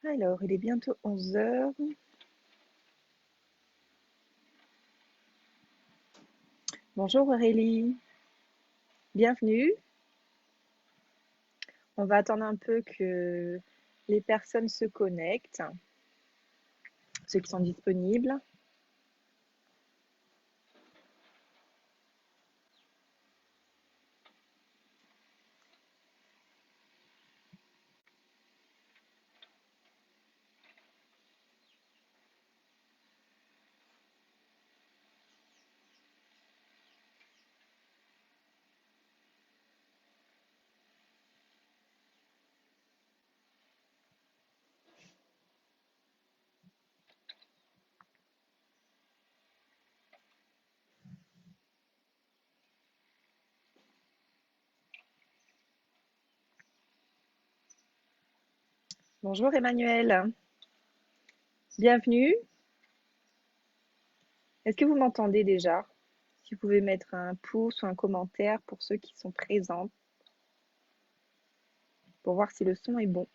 Alors, il est bientôt 11 heures. Bonjour Aurélie, bienvenue. On va attendre un peu que les personnes se connectent, ceux qui sont disponibles. Bonjour Emmanuel, bienvenue. Est-ce que vous m'entendez déjà? Si vous pouvez mettre un pouce ou un commentaire pour ceux qui sont présents, pour voir si le son est bon.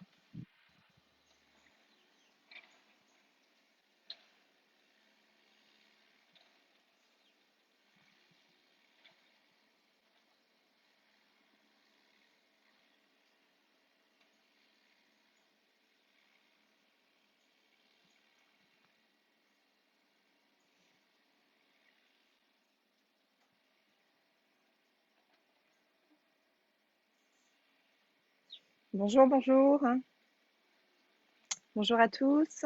Bonjour, bonjour. Bonjour à tous.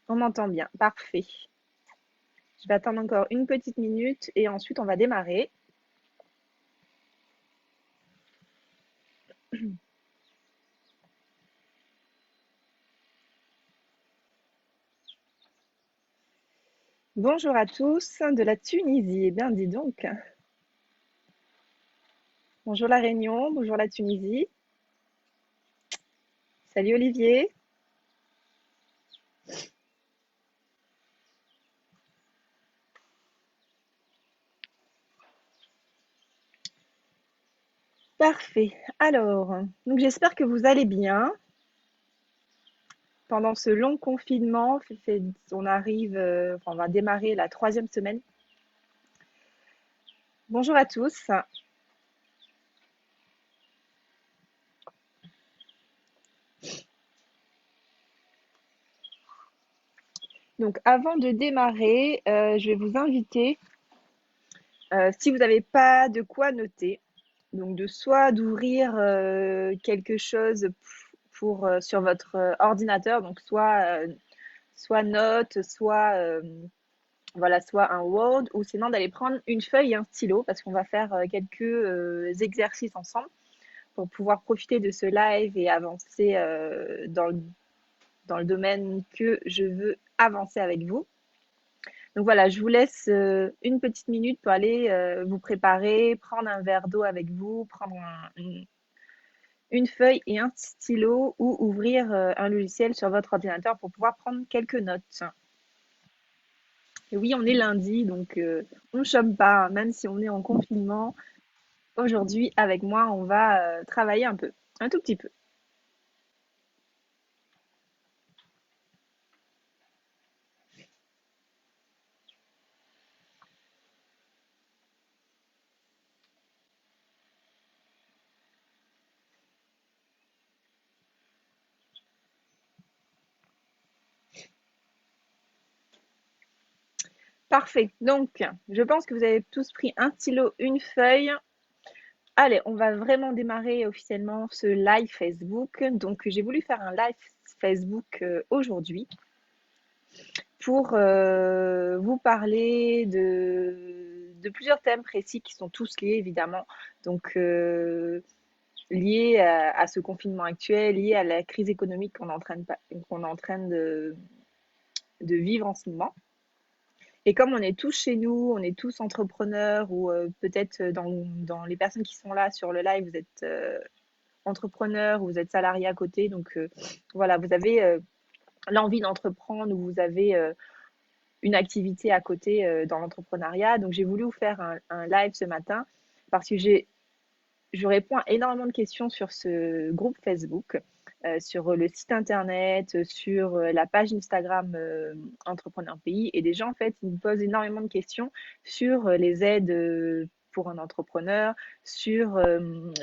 On m'entend bien, parfait. Je vais attendre encore une petite minute et ensuite on va démarrer. Bonjour à tous de la Tunisie. Eh bien, dis donc. Bonjour la Réunion, bonjour la Tunisie. Salut Olivier. Parfait. Alors, donc j'espère que vous allez bien. Pendant ce long confinement, on arrive, enfin, on va démarrer la 3e semaine. Bonjour à tous. Donc, avant de démarrer, je vais vous inviter, si vous n'avez pas de quoi noter, donc de soit d'ouvrir quelque chose sur votre ordinateur, donc soit note, voilà, soit un Word, ou sinon d'aller prendre une feuille et un stylo, parce qu'on va faire quelques exercices ensemble pour pouvoir profiter de ce live et avancer dans le domaine que je veux avancer avec vous. Donc voilà, je vous laisse une petite minute pour aller vous préparer, prendre un verre d'eau avec vous, prendre une feuille et un stylo ou ouvrir un logiciel sur votre ordinateur pour pouvoir prendre quelques notes. Et oui, on est lundi, donc on ne chôme pas, hein, même si on est en confinement. Aujourd'hui, avec moi, on va travailler un peu, un tout petit peu. Parfait. Donc, je pense que vous avez tous pris un stylo, une feuille. Allez, on va vraiment démarrer officiellement ce live Facebook. Donc, j'ai voulu faire un live Facebook aujourd'hui pour vous parler de plusieurs thèmes précis qui sont tous liés, évidemment. Donc, liés à ce confinement actuel, liés à la crise économique qu'on est en train de vivre en ce moment. Et comme on est tous chez nous, on est tous entrepreneurs ou peut-être dans les personnes qui sont là sur le live, vous êtes entrepreneur ou vous êtes salarié à côté. Donc voilà, vous avez l'envie d'entreprendre ou vous avez une activité à côté dans l'entrepreneuriat. Donc j'ai voulu vous faire un live ce matin parce que je réponds à énormément de questions sur ce groupe Facebook sur le site internet, sur la page Instagram Entrepreneur Pays. Et des gens, en fait, ils me posent énormément de questions sur les aides pour un entrepreneur, sur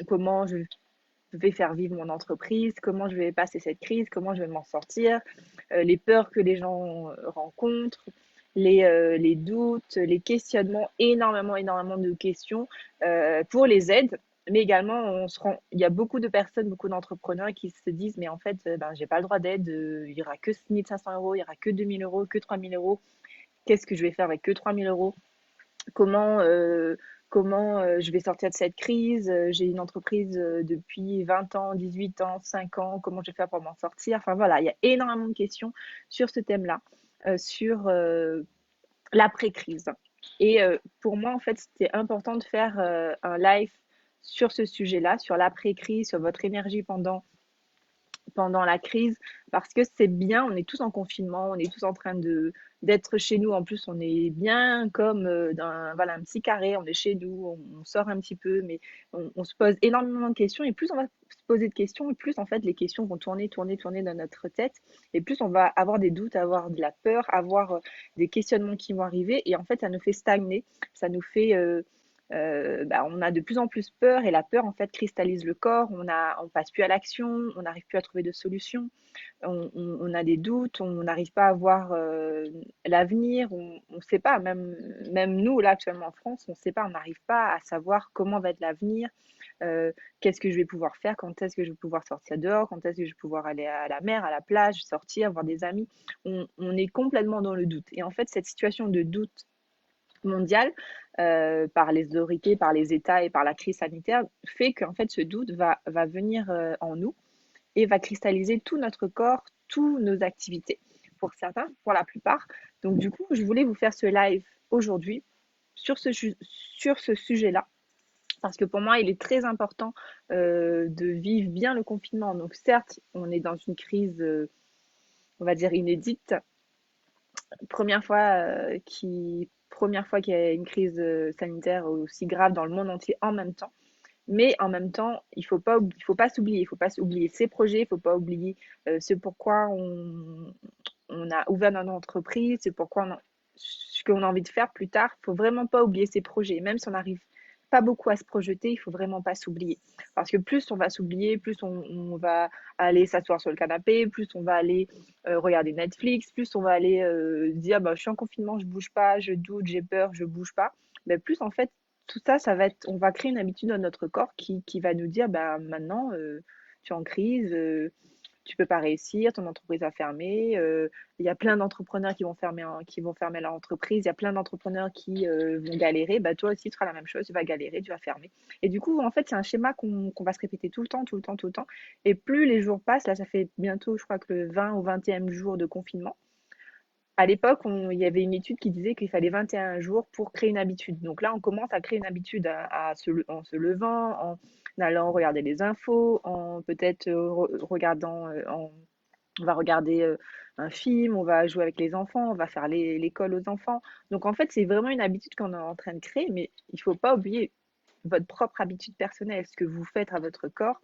comment je vais faire vivre mon entreprise, comment je vais passer cette crise, comment je vais m'en sortir, les peurs que les gens rencontrent, les doutes, les questionnements, énormément de questions pour les aides. Mais également, il y a beaucoup de personnes, beaucoup d'entrepreneurs qui se disent, mais en fait, ben, j'ai pas le droit d'aide, il y aura que 6 500 euros, il y aura que 2 000 euros, que 3 000 euros. Qu'est-ce que je vais faire avec que 3 000 euros? Comment, je vais sortir de cette crise? J'ai une entreprise depuis 20 ans, 18 ans, 5 ans. Comment je vais faire pour m'en sortir? Enfin voilà, il y a énormément de questions sur ce thème-là, sur l'après-crise. Et pour moi, en fait, c'était important de faire un live sur ce sujet-là, sur l'après-crise, sur votre énergie pendant la crise, parce que c'est bien, on est tous en confinement, on est tous en train d'être chez nous. En plus, on est bien comme dans voilà, un petit carré, on est chez nous, on sort un petit peu, mais on se pose énormément de questions. Et plus on va se poser de questions, et plus en fait les questions vont tourner dans notre tête, et plus on va avoir des doutes, avoir de la peur, avoir des questionnements qui vont arriver. Et en fait, ça nous fait stagner, ça nous fait bah, on a de plus en plus peur, et la peur en fait cristallise le corps, on passe plus à l'action, on n'arrive plus à trouver de solutions, on a des doutes, on n'arrive pas à voir l'avenir, on ne sait pas, même nous là actuellement en France, on ne sait pas, on n'arrive pas à savoir comment va être l'avenir, qu'est-ce que je vais pouvoir faire, quand est-ce que je vais pouvoir sortir dehors, quand est-ce que je vais pouvoir aller à la mer, à la plage, sortir, voir des amis. On est complètement dans le doute. Et en fait, cette situation de doute mondiale, par les autorités, par les États et par la crise sanitaire, fait qu'en fait ce doute va venir en nous et va cristalliser tout notre corps, toutes nos activités. Pour certains, pour la plupart. Donc du coup, je voulais vous faire ce live aujourd'hui sur ce sujet-là, parce que pour moi, il est très important de vivre bien le confinement. Donc certes, on est dans une crise, on va dire, inédite, première fois qu'il y a une crise sanitaire aussi grave dans le monde entier en même temps. Mais en même temps, il faut pas s'oublier. Il faut pas oublier ses projets, il faut pas oublier ce pourquoi on a ouvert notre entreprise, ce qu'on a envie de faire plus tard. Il faut vraiment pas oublier ses projets. Même si on n'arrive pas beaucoup à se projeter, il faut vraiment pas s'oublier. Parce que plus on va s'oublier, plus on va aller s'asseoir sur le canapé, plus on va aller regarder Netflix, plus on va aller dire bah, je suis en confinement, je bouge pas, je doute, j'ai peur, je bouge pas. Mais plus en fait, tout ça, on va créer une habitude dans notre corps qui va nous dire bah, maintenant, tu es en crise, tu peux pas réussir, ton entreprise va fermer. Il y a plein d'entrepreneurs qui vont fermer leur entreprise. Il y a plein d'entrepreneurs qui vont galérer. Bah, toi aussi, tu feras la même chose. Tu vas galérer, tu vas fermer. Et du coup, en fait, c'est un schéma qu'on va se répéter tout le temps, tout le temps, tout le temps. Et plus les jours passent, là, ça fait bientôt, je crois que le 20 ou 21e jour de confinement. À l'époque, il y avait une étude qui disait qu'il fallait 21 jours pour créer une habitude. Donc là, on commence à créer une habitude en se levant, en allant regarder les infos, en peut-être regardant, on va regarder un film, on va jouer avec les enfants, on va faire l'école aux enfants. Donc en fait, c'est vraiment une habitude qu'on est en train de créer, mais il ne faut pas oublier votre propre habitude personnelle, ce que vous faites à votre corps,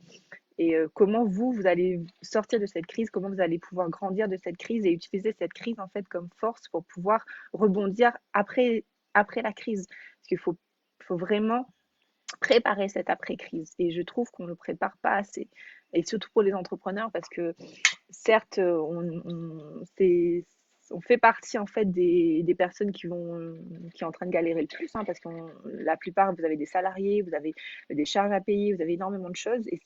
et comment vous allez sortir de cette crise, comment vous allez pouvoir grandir de cette crise et utiliser cette crise en fait comme force pour pouvoir rebondir après la crise. Parce qu'il faut vraiment préparer cette après-crise. Et je trouve qu'on ne le prépare pas assez. Et surtout pour les entrepreneurs, parce que certes, on fait partie en fait des personnes qui sont en train de galérer le plus, hein, parce que la plupart, vous avez des salariés, vous avez des charges à payer, vous avez énormément de choses, et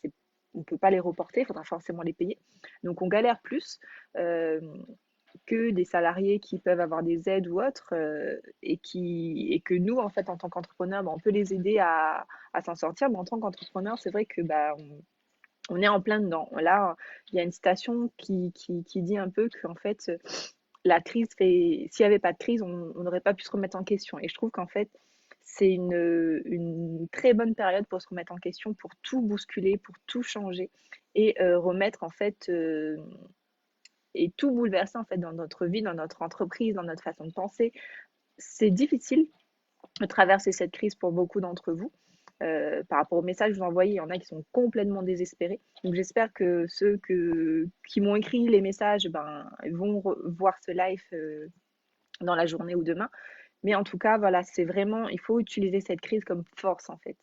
on ne peut pas les reporter, il faudra forcément les payer. Donc on galère plus que des salariés qui peuvent avoir des aides ou autres, et que nous, en fait, en tant qu'entrepreneurs, bah, on peut les aider à s'en sortir. Mais en tant qu'entrepreneur, c'est vrai que bah, on est en plein dedans. Là, il y a une citation qui dit un peu qu'en fait, la crise fait. S'il n'y avait pas de crise, on n'aurait pas pu se remettre en question. Et je trouve qu'en fait, c'est une très bonne période pour se remettre en question, pour tout bousculer, pour tout changer et remettre en fait et tout bouleverser en fait dans notre vie, dans notre entreprise, dans notre façon de penser. C'est difficile de traverser cette crise pour beaucoup d'entre vous. par rapport aux messages que vous envoyez. Il y en a qui sont complètement désespérés. Donc j'espère que qui m'ont écrit les messages ben, vont voir ce live dans la journée ou demain. Mais en tout cas, voilà, c'est vraiment, il faut utiliser cette crise comme force en fait.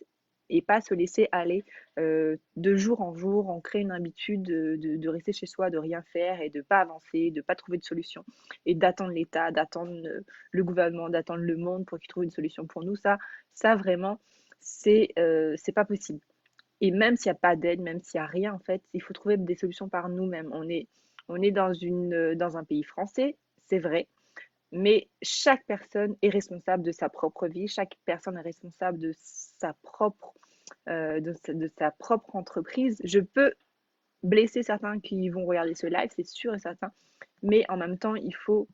Et pas se laisser aller de jour en jour, en créer une habitude de rester chez soi, de rien faire et de pas avancer, de pas trouver de solution et d'attendre l'État, d'attendre le gouvernement, d'attendre le monde pour qu'il trouve une solution pour nous. Ça vraiment, c'est pas possible. Et même s'il n'y a pas d'aide, même s'il n'y a rien, en fait, il faut trouver des solutions par nous-mêmes. On est dans un pays français, c'est vrai, mais chaque personne est responsable de sa propre vie, chaque personne est responsable de sa propre entreprise. Je peux blesser certains qui vont regarder ce live, c'est sûr et certain, mais en même temps, il faut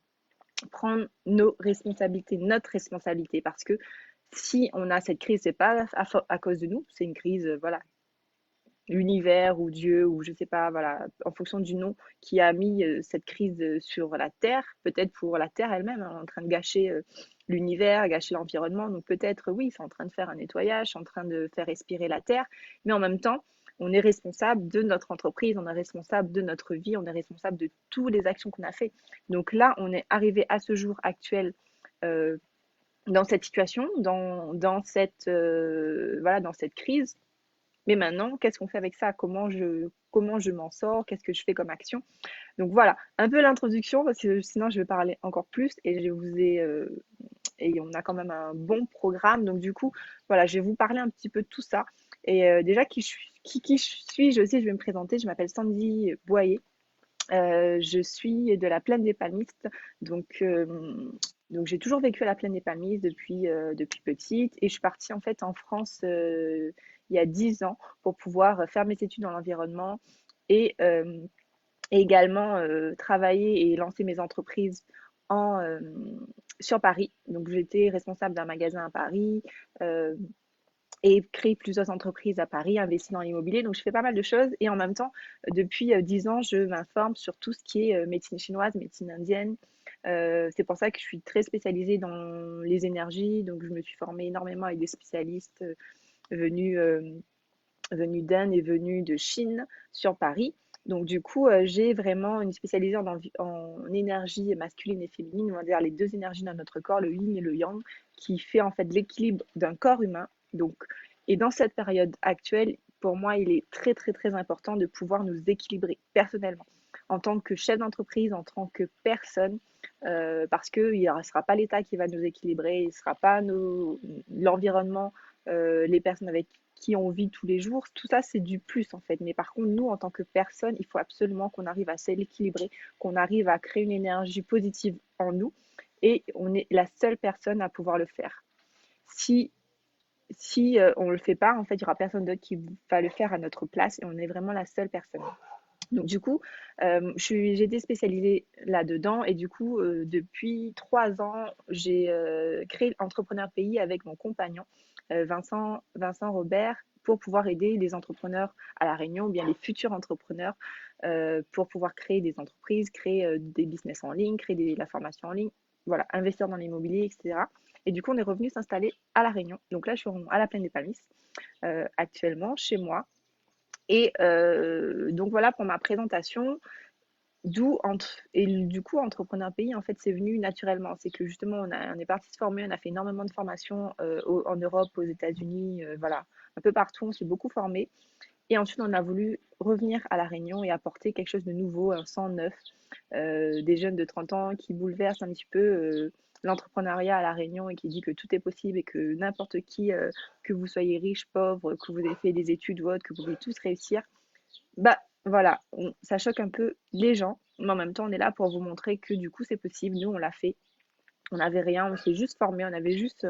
prendre nos responsabilités, notre responsabilité, parce que si on a cette crise, c'est pas à cause de nous, c'est une crise, voilà, l'univers ou Dieu ou je sais pas, voilà, en fonction du nom qui a mis cette crise sur la Terre, peut-être pour la Terre elle-même, hein, en train de gâcher l'univers, gâcher l'environnement. Donc peut-être oui, c'est en train de faire un nettoyage, c'est en train de faire respirer la Terre, mais en même temps, on est responsable de notre entreprise, on est responsable de notre vie, on est responsable de toutes les actions qu'on a fait. Donc là, on est arrivé à ce jour actuel euh, dans cette situation, voilà, dans cette crise, mais maintenant, qu'est-ce qu'on fait avec ça? Comment je m'en sors? Qu'est-ce que je fais comme action? Donc voilà, un peu l'introduction, parce que sinon je vais parler encore plus et on a quand même un bon programme. Donc du coup, voilà, je vais vous parler un petit peu de tout ça. Et déjà, qui suis-je aussi? Je vais me présenter. Je m'appelle Sandy Boyer. Je suis de la Plaine des Palmistes, donc j'ai toujours vécu à la Plaine des Palmistes depuis petite et je suis partie en fait en France il y a 10 ans pour pouvoir faire mes études dans l'environnement et, euh, et également travailler et lancer mes entreprises en, euh, sur Paris. Donc j'étais responsable d'un magasin à Paris, euh, et créé plusieurs entreprises à Paris, investi dans l'immobilier. Donc, je fais pas mal de choses. Et en même temps, depuis 10 ans, je m'informe sur tout ce qui est médecine chinoise, médecine indienne. C'est pour ça que je suis très spécialisée dans les énergies. Donc, je me suis formée énormément avec des spécialistes venus, euh, venus d'Inde et venus de Chine sur Paris. Donc, du coup, j'ai vraiment une spécialisée en énergie masculine et féminine, on va dire les deux énergies dans notre corps, le yin et le yang, qui fait en fait l'équilibre d'un corps humain. Donc, et dans cette période actuelle, pour moi, il est très, très, très important de pouvoir nous équilibrer personnellement, en tant que chef d'entreprise, en tant que personne, parce qu'il ne sera pas l'État qui va nous équilibrer, il ne sera pas l'environnement, les personnes avec qui on vit tous les jours, tout ça c'est du plus en fait. Mais par contre, nous en tant que personne, il faut absolument qu'on arrive à s'équilibrer, qu'on arrive à créer une énergie positive en nous et on est la seule personne à pouvoir le faire. Si on ne le fait pas, en fait, il n'y aura personne d'autre qui va le faire à notre place et on est vraiment la seule personne. Donc du coup, j'ai été spécialisée là-dedans et du coup, depuis 3 ans, j'ai créé Entrepreneur Pays avec mon compagnon, Vincent Robert, pour pouvoir aider les entrepreneurs à La Réunion, ou bien les futurs entrepreneurs, pour pouvoir créer des entreprises, créer des business en ligne, créer la formation en ligne, voilà, investir dans l'immobilier, etc. Et du coup, on est revenu s'installer à La Réunion. Donc là, je suis à la Plaine des Palmistes, actuellement, chez moi. Et donc voilà pour ma présentation. Et du coup, Entrepreneur Pays, en fait, c'est venu naturellement. C'est que justement, on est parti se former, on a fait énormément de formations en Europe, aux États-Unis, voilà, un peu partout, on s'est beaucoup formé. Et ensuite, on a voulu revenir à La Réunion et apporter quelque chose de nouveau, un sang neuf, des jeunes de 30 ans qui bouleversent un petit peu l'entrepreneuriat à La Réunion et qui dit que tout est possible et que n'importe qui, que vous soyez riche, pauvre, que vous ayez fait des études ou autre, que vous pouvez tous réussir, bah voilà, ça choque un peu les gens, mais en même temps, on est là pour vous montrer que du coup, c'est possible. Nous, on l'a fait. On n'avait rien, on s'est juste formé, on avait juste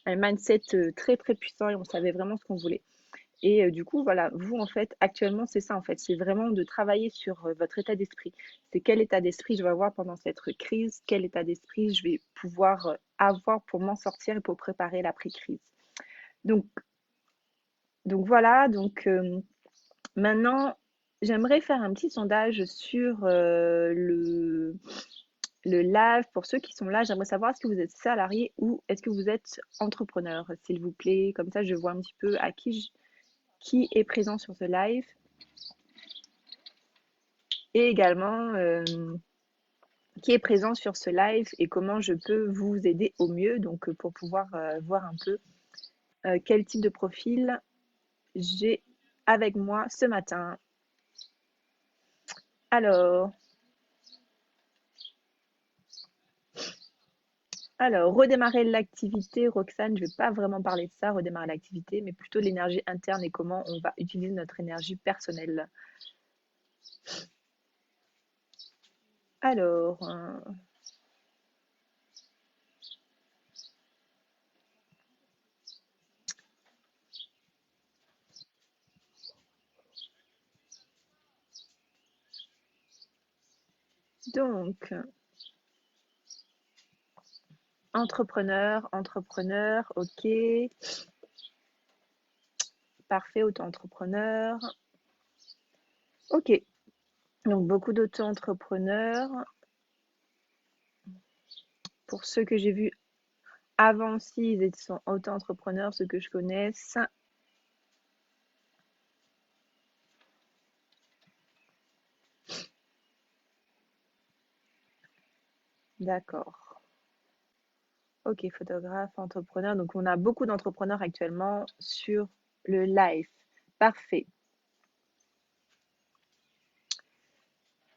un mindset très très puissant et on savait vraiment ce qu'on voulait. Et du coup, voilà, vous, en fait, actuellement, c'est ça, en fait. C'est vraiment de travailler sur votre état d'esprit. C'est quel état d'esprit je vais avoir pendant cette crise, quel état d'esprit je vais pouvoir avoir pour m'en sortir et pour préparer l'après-crise. Donc, donc voilà, donc maintenant, j'aimerais faire un petit sondage sur le live. Pour ceux qui sont là, j'aimerais savoir est-ce que vous êtes salarié ou est-ce que vous êtes entrepreneur, s'il vous plaît. Comme ça, je vois un petit peu qui est présent sur ce live. Et également, qui est présent sur ce live et comment je peux vous aider au mieux. Donc, pour pouvoir voir un peu quel type de profil j'ai avec moi ce matin. Alors, redémarrer l'activité, Roxane, je ne vais pas vraiment parler de ça, redémarrer l'activité, mais plutôt de l'énergie interne et comment on va utiliser notre énergie personnelle. Alors, donc, entrepreneur, ok. Parfait, auto-entrepreneur. Ok, donc beaucoup d'auto-entrepreneurs. Pour ceux que j'ai vus avant aussi, ils sont auto-entrepreneurs, ceux que je connaisse. D'accord. Ok, photographe, entrepreneur. Donc, on a beaucoup d'entrepreneurs actuellement sur le live. Parfait.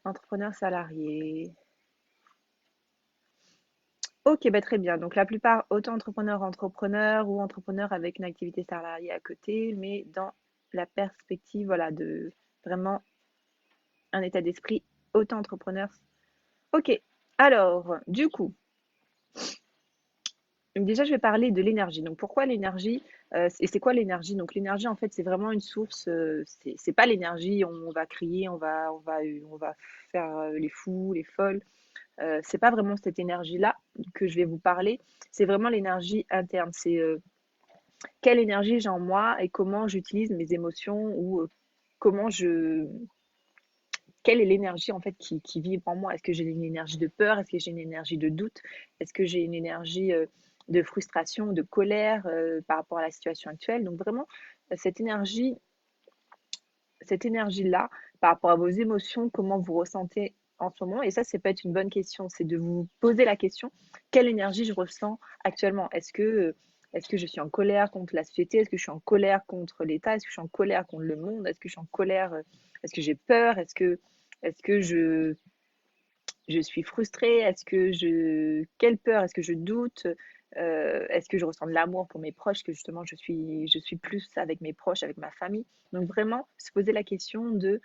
Entrepreneur salarié. Ok, bah très bien. Donc, la plupart auto-entrepreneurs, entrepreneurs ou entrepreneurs avec une activité salariée à côté, mais dans la perspective, voilà, de vraiment un état d'esprit auto-entrepreneur. Ok. Alors, du coup, déjà, je vais parler de l'énergie. Donc, pourquoi l'énergie et c'est quoi l'énergie? Donc, l'énergie, en fait, c'est vraiment une source. C'est pas l'énergie. On va crier, on va faire les fous, les folles. C'est pas vraiment cette énergie-là que je vais vous parler. C'est vraiment l'énergie interne. C'est quelle énergie j'ai en moi et comment j'utilise mes émotions ou comment je quelle est l'énergie en fait qui vibre en moi? Est-ce que j'ai une énergie de peur? Est-ce que j'ai une énergie de doute? Est-ce que j'ai une énergie de frustration, de colère par rapport à la situation actuelle? Donc vraiment, cette énergie, cette énergie-là, par rapport à vos émotions, comment vous ressentez en ce moment? Et ça, c'est peut être une bonne question, c'est de vous poser la question, quelle énergie je ressens actuellement? Est-ce que je suis en colère contre la société? Est-ce que je suis en colère contre l'État? Est-ce que je suis en colère contre le monde? Est-ce que je suis en colère? Est-ce que j'ai peur? Est-ce que je suis frustrée? Quelle peur? Est-ce que je doute? Est-ce que je ressens de l'amour pour mes proches? Que justement, je suis plus avec mes proches, avec ma famille. Donc vraiment, se poser la question de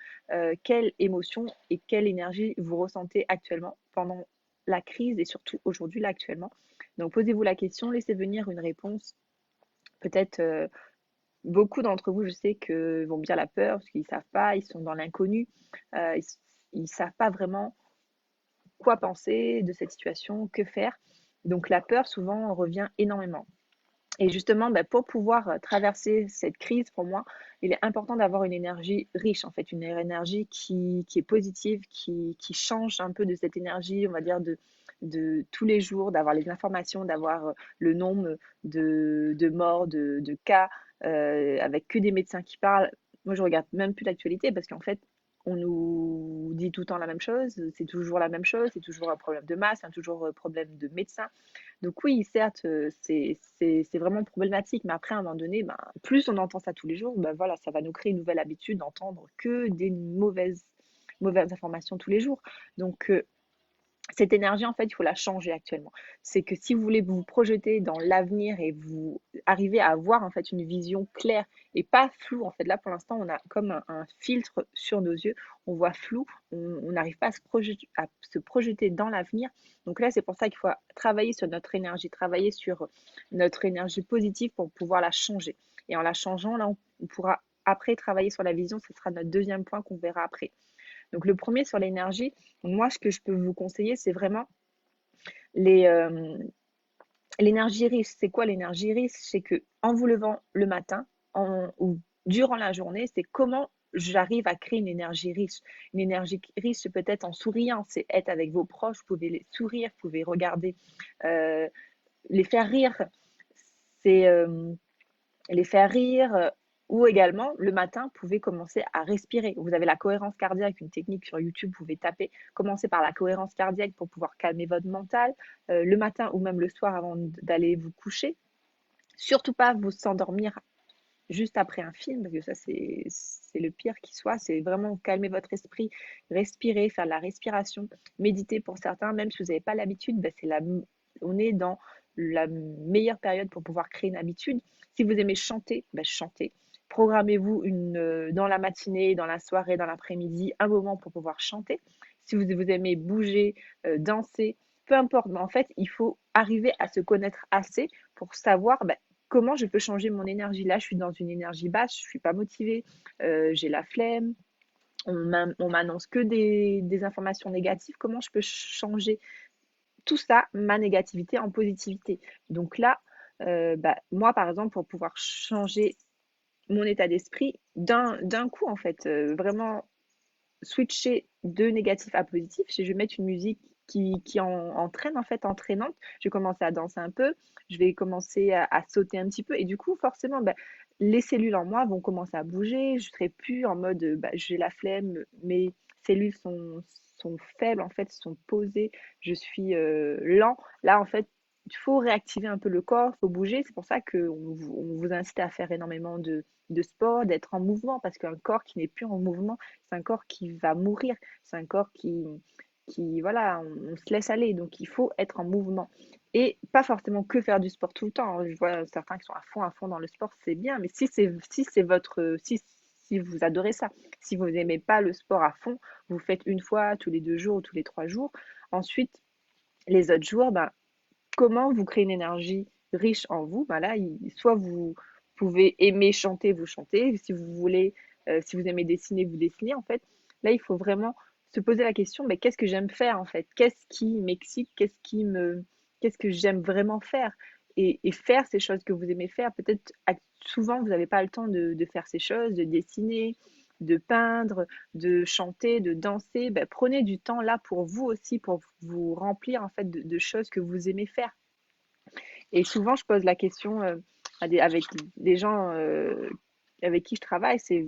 quelle émotion et quelle énergie vous ressentez actuellement pendant la crise et surtout aujourd'hui, là, actuellement. Donc posez-vous la question, laissez venir une réponse. Peut-être beaucoup d'entre vous, je sais que vont bien la peur parce qu'ils ne savent pas, ils sont dans l'inconnu, ils ne savent pas vraiment quoi penser de cette situation, que faire. Donc la peur souvent revient énormément. Et justement, bah, pour pouvoir traverser cette crise, pour moi, il est important d'avoir une énergie riche, en fait, une énergie qui est positive, qui change un peu de cette énergie, on va dire, de tous les jours, d'avoir les informations, d'avoir le nombre de morts, de cas, avec que des médecins qui parlent. Moi, je regarde même plus l'actualité parce qu'en fait, on nous dit tout le temps la même chose, c'est toujours la même chose, c'est toujours un problème de masse, c'est toujours un problème de médecin. Donc oui, certes, c'est vraiment problématique, mais après, à un moment donné, ben, plus on entend ça tous les jours, ben voilà, ça va nous créer une nouvelle habitude d'entendre que des mauvaises informations tous les jours. Donc, cette énergie, en fait, il faut la changer actuellement. C'est que si vous voulez vous projeter dans l'avenir et vous arriver à avoir en fait une vision claire et pas floue, en fait, là pour l'instant, on a comme un filtre sur nos yeux, on voit flou, on n'arrive pas à se projeter dans l'avenir. Donc là, c'est pour ça qu'il faut travailler sur notre énergie, travailler sur notre énergie positive pour pouvoir la changer. Et en la changeant, là, on pourra après travailler sur la vision, ce sera notre deuxième point qu'on verra après. Donc le premier sur l'énergie, moi ce que je peux vous conseiller, c'est vraiment les, l'énergie riche. C'est quoi l'énergie riche? C'est que en vous levant le matin ou durant la journée, c'est comment j'arrive à créer une énergie riche. Une énergie riche, c'est peut-être en souriant, c'est être avec vos proches, vous pouvez les sourire, vous pouvez regarder, euh, les faire rire. C'est les faire rire. Ou également, le matin, vous pouvez commencer à respirer. Vous avez la cohérence cardiaque, une technique sur YouTube, vous pouvez taper, commencer par la cohérence cardiaque pour pouvoir calmer votre mental, le matin ou même le soir avant d'aller vous coucher. Surtout pas vous s'endormir juste après un film, parce que ça, c'est le pire qui soit. C'est vraiment calmer votre esprit, respirer, faire de la respiration, méditer pour certains, même si vous n'avez pas l'habitude, ben on est dans la meilleure période pour pouvoir créer une habitude. Si vous aimez chanter, ben chantez. Programmez-vous dans la matinée, dans la soirée, dans l'après-midi, un moment pour pouvoir chanter. Si vous aimez bouger, danser, peu importe. Mais en fait, il faut arriver à se connaître assez pour savoir ben, comment je peux changer mon énergie. Là, je suis dans une énergie basse, je ne suis pas motivée, j'ai la flemme, on m'annonce que des informations négatives. Comment je peux changer tout ça, ma négativité, en positivité? Donc là, bah, moi, par exemple, pour pouvoir changer mon état d'esprit d'un coup, en fait, vraiment switcher de négatif à positif, je vais mettre une musique qui entraîne, en fait, entraînante. Je vais commencer à danser un peu, je vais commencer à sauter un petit peu, et du coup, forcément, ben, les cellules en moi vont commencer à bouger. Je ne serai plus en mode bah, j'ai la flemme, mes cellules sont faibles, en fait, sont posées, je suis lent. Là, en fait, il faut réactiver un peu le corps, il faut bouger. C'est pour ça qu'on vous incite à faire énormément de sport, d'être en mouvement, parce qu'un corps qui n'est plus en mouvement, c'est un corps qui va mourir, c'est un corps voilà, on se laisse aller, donc il faut être en mouvement. Et pas forcément que faire du sport tout le temps, hein. Je vois certains qui sont à fond dans le sport, c'est bien, mais si vous adorez ça, si vous n'aimez pas le sport à fond, vous faites une fois tous les 2 jours ou tous les 3 jours. Ensuite, les autres jours, ben, comment vous créez une énergie riche en vous? Ben là, soit vous pouvez aimer chanter, vous chantez. Si vous voulez, si vous aimez dessiner, vous dessinez. En fait, là, il faut vraiment se poser la question, mais qu'est-ce que j'aime faire en fait? Qu'est-ce qui m'excite? Qu'est-ce que j'aime vraiment faire? Et faire ces choses que vous aimez faire. Peut-être souvent, vous n'avez pas le temps de faire ces choses, de dessiner, de peindre, de chanter, de danser. Ben, prenez du temps là pour vous aussi, pour vous remplir en fait de choses que vous aimez faire. Et souvent, je pose la question avec des gens avec qui je travaille, c'est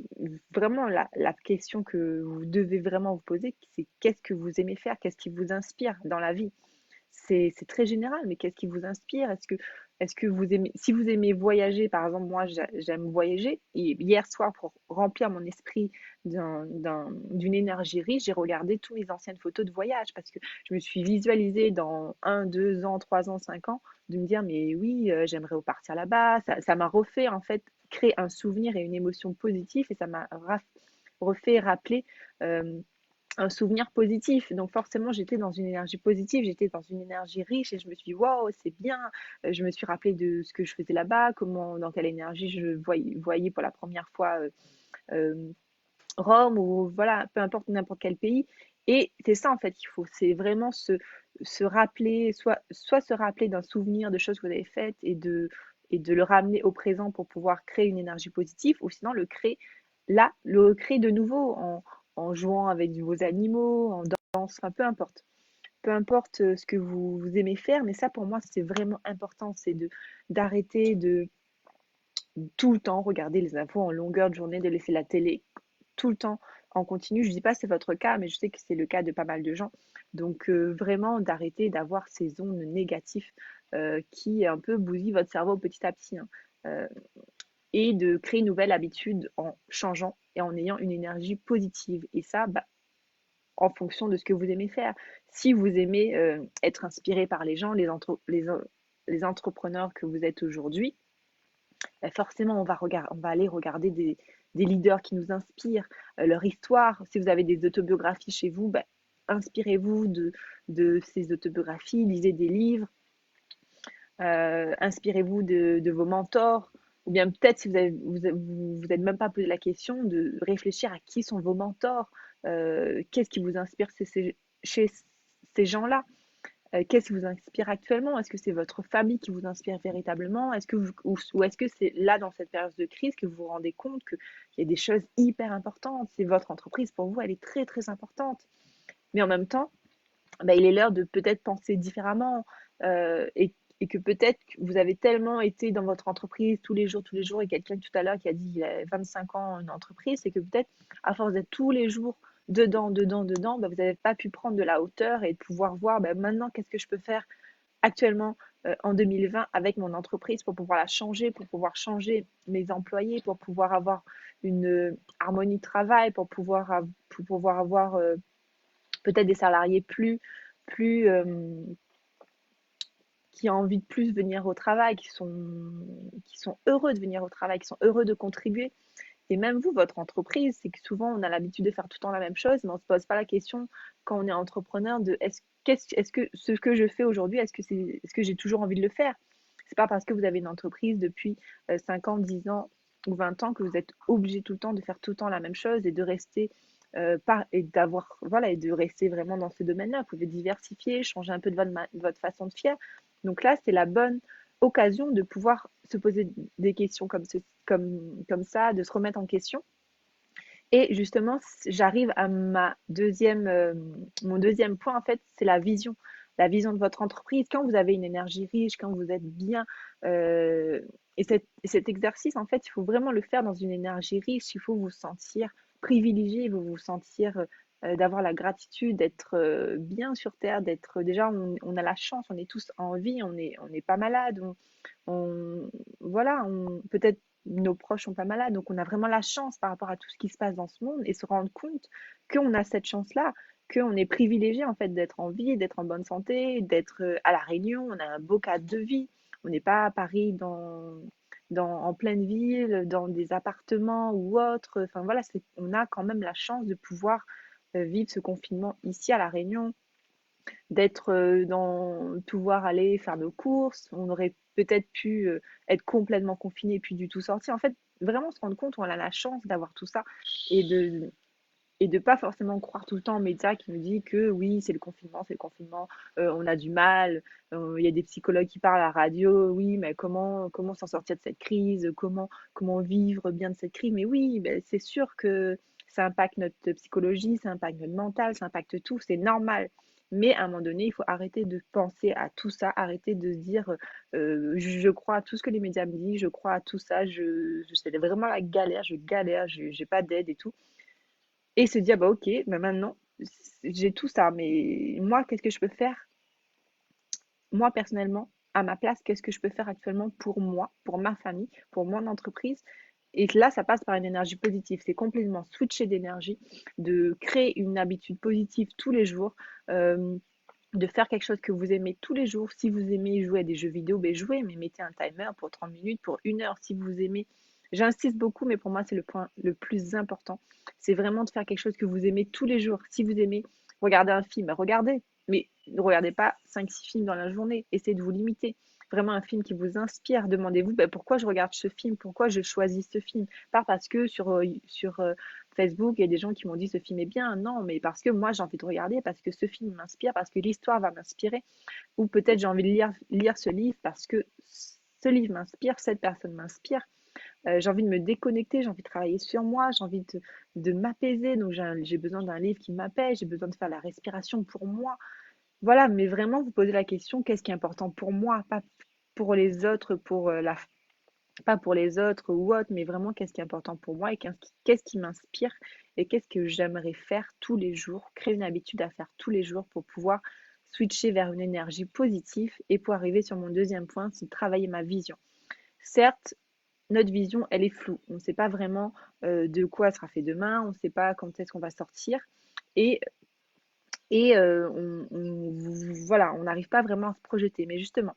vraiment la question que vous devez vraiment vous poser, c'est qu'est-ce que vous aimez faire, qu'est-ce qui vous inspire dans la vie? C'est très général, mais qu'est-ce qui vous inspire? Est-ce que vous aimez, si vous aimez voyager, par exemple, moi j'aime voyager, et hier soir, pour remplir mon esprit d'une énergie riche, j'ai regardé toutes mes anciennes photos de voyage parce que je me suis visualisée dans 1, 2 ans, 3 ans, 5 ans, de me dire, mais oui, j'aimerais repartir là-bas. Ça m'a refait, en fait, créer un souvenir et une émotion positive, et ça m'a refait rappeler. euh, un souvenir positif. Donc forcément, j'étais dans une énergie positive, j'étais dans une énergie riche, et je me suis dit, waouh, c'est bien. Je me suis rappelé de ce que je faisais là-bas, dans quelle énergie je voyais pour la première fois euh, Rome, ou voilà, peu importe, n'importe quel pays. Et c'est ça en fait qu'il faut, c'est vraiment se rappeler, soit se rappeler d'un souvenir de choses que vous avez faites, et de le ramener au présent pour pouvoir créer une énergie positive, ou sinon le créer de nouveau en jouant avec vos animaux, en danse, enfin peu importe. Peu importe ce que vous aimez faire, mais ça pour moi c'est vraiment important, c'est d'arrêter de tout le temps regarder les infos en longueur de journée, de laisser la télé tout le temps en continu. Je ne dis pas que c'est votre cas, mais je sais que c'est le cas de pas mal de gens. Donc vraiment d'arrêter d'avoir ces ondes négatives qui un peu bousillent votre cerveau petit à petit, hein. Euh, et de créer une nouvelle habitude en changeant et en ayant une énergie positive. Et ça, bah, en fonction de ce que vous aimez faire. Si vous aimez être inspiré par les gens, les entrepreneurs que vous êtes aujourd'hui, bah forcément, on va aller regarder des leaders qui nous inspirent, leur histoire. Si vous avez des autobiographies chez vous, bah, inspirez-vous de ces autobiographies, lisez des livres, inspirez-vous de vos mentors, ou bien peut-être si vous êtes même pas posé la question de réfléchir à qui sont vos mentors, qu'est-ce qui vous inspire chez ces gens-là. Qu'est-ce qui vous inspire actuellement? Est-ce que c'est votre famille qui vous inspire véritablement? Est-ce que ou est-ce que c'est là, dans cette période de crise, que vous vous rendez compte qu'il y a des choses hyper importantes? C'est votre entreprise, pour vous, elle est très, très importante. Mais en même temps, bah, il est l'heure de peut-être penser différemment et que peut-être vous avez tellement été dans votre entreprise tous les jours, et quelqu'un tout à l'heure qui a dit qu'il a 25 ans une entreprise, c'est que peut-être à force d'être tous les jours dedans, bah, vous n'avez pas pu prendre de la hauteur et de pouvoir voir bah, maintenant qu'est-ce que je peux faire actuellement en 2020 avec mon entreprise pour pouvoir la changer, pour pouvoir changer mes employés, pour pouvoir avoir une harmonie de travail, pour pouvoir avoir peut-être des salariés plus qui ont envie de plus venir au travail, qui sont heureux de venir au travail, qui sont heureux de contribuer. Et même vous, votre entreprise, c'est que souvent on a l'habitude de faire tout le temps la même chose, mais on ne se pose pas la question quand on est entrepreneur de est-ce que ce que je fais aujourd'hui, est-ce que j'ai toujours envie de le faire? C'est pas parce que vous avez une entreprise depuis 5 ans, 10 ans ou 20 ans que vous êtes obligé tout le temps de faire tout le temps la même chose et de rester et de rester vraiment dans ce domaine-là. Vous pouvez diversifier, changer un peu de votre façon de faire. Donc là, c'est la bonne occasion de pouvoir se poser des questions comme ça, de se remettre en question. Et justement, j'arrive à mon deuxième point, en fait, c'est la vision de votre entreprise. Quand vous avez une énergie riche, quand vous êtes bien, euh, cet exercice, en fait, il faut vraiment le faire dans une énergie riche. Il faut vous sentir privilégié, vous sentir d'avoir la gratitude, d'être bien sur Terre, d'être déjà, on a la chance, on est tous en vie, on n'est pas malade, voilà, peut-être nos proches sont pas malades, donc on a vraiment la chance par rapport à tout ce qui se passe dans ce monde et se rendre compte qu'on a cette chance-là, qu'on est privilégié en fait d'être en vie, d'être en bonne santé, d'être à La Réunion, on a un beau cadre de vie, on n'est pas à Paris en pleine ville, dans des appartements ou autre. Enfin voilà, on a quand même la chance de pouvoir vivre ce confinement ici à La Réunion, d'être pouvoir aller faire nos courses. On aurait peut-être pu être complètement confiné et puis du tout sortir. En fait, vraiment se rendre compte, on a la chance d'avoir tout ça et de pas forcément croire tout le temps aux médias qui nous dit que oui, c'est le confinement, on a du mal, il y a des psychologues qui parlent à la radio, oui, mais comment s'en sortir de cette crise, comment vivre bien de cette crise. Mais oui, ben, c'est sûr que ça impacte notre psychologie, ça impacte notre mental, ça impacte tout, c'est normal. Mais à un moment donné, il faut arrêter de penser à tout ça, arrêter de se dire je crois à tout ce que les médias me disent, je crois à tout ça, c'est vraiment la galère, je galère, j'ai pas d'aide et tout. Et se dire, bah ok, bah maintenant, j'ai tout ça, mais moi, qu'est-ce que je peux faire? Moi, personnellement, à ma place, qu'est-ce que je peux faire actuellement pour moi, pour ma famille, pour mon entreprise? Et là, ça passe par une énergie positive. C'est complètement switcher d'énergie, de créer une habitude positive tous les jours, euh, de faire quelque chose que vous aimez tous les jours. Si vous aimez jouer à des jeux vidéo, ben jouez, mais mettez un timer pour 30 minutes, pour 1 heure. Si vous aimez, j'insiste beaucoup, mais pour moi, c'est le point le plus important. C'est vraiment de faire quelque chose que vous aimez tous les jours. Si vous aimez regarder un film, ben regardez, mais ne regardez pas 5 6 films dans la journée. Essayez de vous limiter. Vraiment un film qui vous inspire. Demandez-vous ben, pourquoi je regarde ce film, pourquoi je choisis ce film. Pas parce que sur Facebook, il y a des gens qui m'ont dit ce film est bien. Non, mais parce que moi j'ai envie de regarder, parce que ce film m'inspire, parce que l'histoire va m'inspirer. Ou peut-être j'ai envie de lire ce livre parce que ce livre m'inspire, cette personne m'inspire. J'ai envie de me déconnecter, j'ai envie de travailler sur moi, j'ai envie de m'apaiser. Donc j'ai besoin d'un livre qui m'apaise, j'ai besoin de faire la respiration pour moi. Voilà, mais vraiment vous posez la question, qu'est-ce qui est important pour moi, pas pour les autres, pas pour les autres ou autres, mais vraiment qu'est-ce qui est important pour moi et qu'est-ce qui m'inspire et qu'est-ce que j'aimerais faire tous les jours, créer une habitude à faire tous les jours pour pouvoir switcher vers une énergie positive et pour arriver sur mon deuxième point, c'est de travailler ma vision. Certes, notre vision, elle est floue. On ne sait pas vraiment de quoi sera fait demain, on ne sait pas quand est-ce qu'on va sortir et, voilà, on n'arrive pas vraiment à se projeter. Mais justement,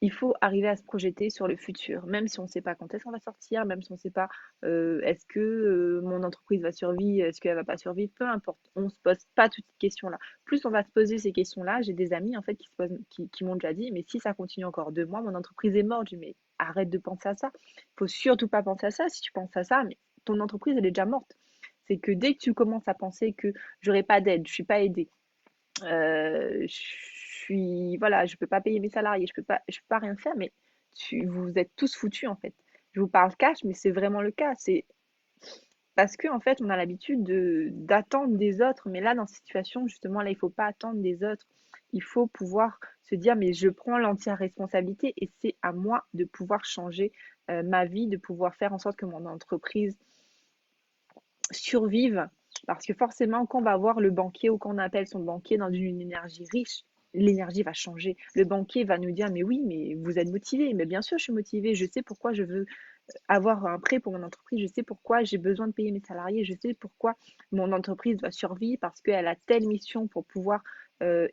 il faut arriver à se projeter sur le futur, même si on ne sait pas quand est-ce qu'on va sortir, même si on ne sait pas est-ce que mon entreprise va survivre, est-ce qu'elle va pas survivre, peu importe. On ne se pose pas toutes ces questions-là. Plus on va se poser ces questions-là, j'ai des amis en fait qui m'ont déjà dit, mais si ça continue encore 2 mois, mon entreprise est morte. Je dis, mais arrête de penser à ça. Il faut surtout pas penser à ça. Si tu penses à ça, mais ton entreprise elle est déjà morte. C'est que dès que tu commences à penser que j'aurai pas d'aide, je suis pas aidée, euh, voilà, je peux pas payer mes salariés, je peux pas rien faire, mais vous êtes tous foutus en fait. Je vous parle cash, mais c'est vraiment le cas. C'est parce que en fait, on a l'habitude d'attendre des autres, mais là, dans cette situation, justement, là, il faut pas attendre des autres. Il faut pouvoir se dire, mais je prends l'entière responsabilité et c'est à moi de pouvoir changer ma vie, de pouvoir faire en sorte que mon entreprise survive. Parce que forcément, quand on va voir le banquier ou qu'on appelle son banquier dans une énergie riche, l'énergie va changer. Le banquier va nous dire, mais oui, mais vous êtes motivé. Mais bien sûr, je suis motivé. Je sais pourquoi je veux avoir un prêt pour mon entreprise. Je sais pourquoi j'ai besoin de payer mes salariés. Je sais pourquoi mon entreprise doit survivre parce qu'elle a telle mission pour pouvoir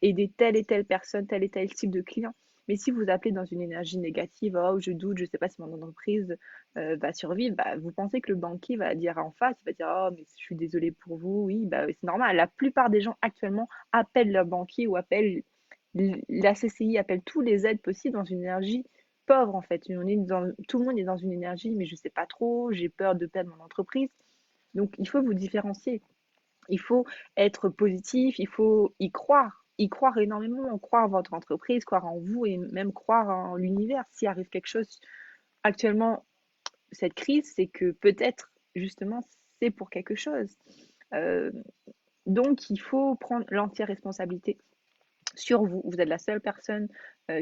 aider telle et telle personne, tel et tel type de client. Mais si vous appelez dans une énergie négative, oh, je doute, je ne sais pas si mon entreprise va survivre, bah, vous pensez que le banquier va dire en face, il va dire, oh, mais je suis désolé pour vous, oui, bah, c'est normal. La plupart des gens actuellement appellent leur banquier ou appellent la CCI, appellent tous les aides possibles dans une énergie pauvre en fait. Tout le monde est dans une énergie, mais je ne sais pas trop, j'ai peur de perdre mon entreprise. Donc il faut vous différencier. Il faut être positif, il faut y croire énormément, croire en votre entreprise, croire en vous et même croire en l'univers. S'il arrive quelque chose actuellement, cette crise, c'est que peut-être justement c'est pour quelque chose. Euh, donc il faut prendre l'entière responsabilité sur vous. Vous êtes la seule personne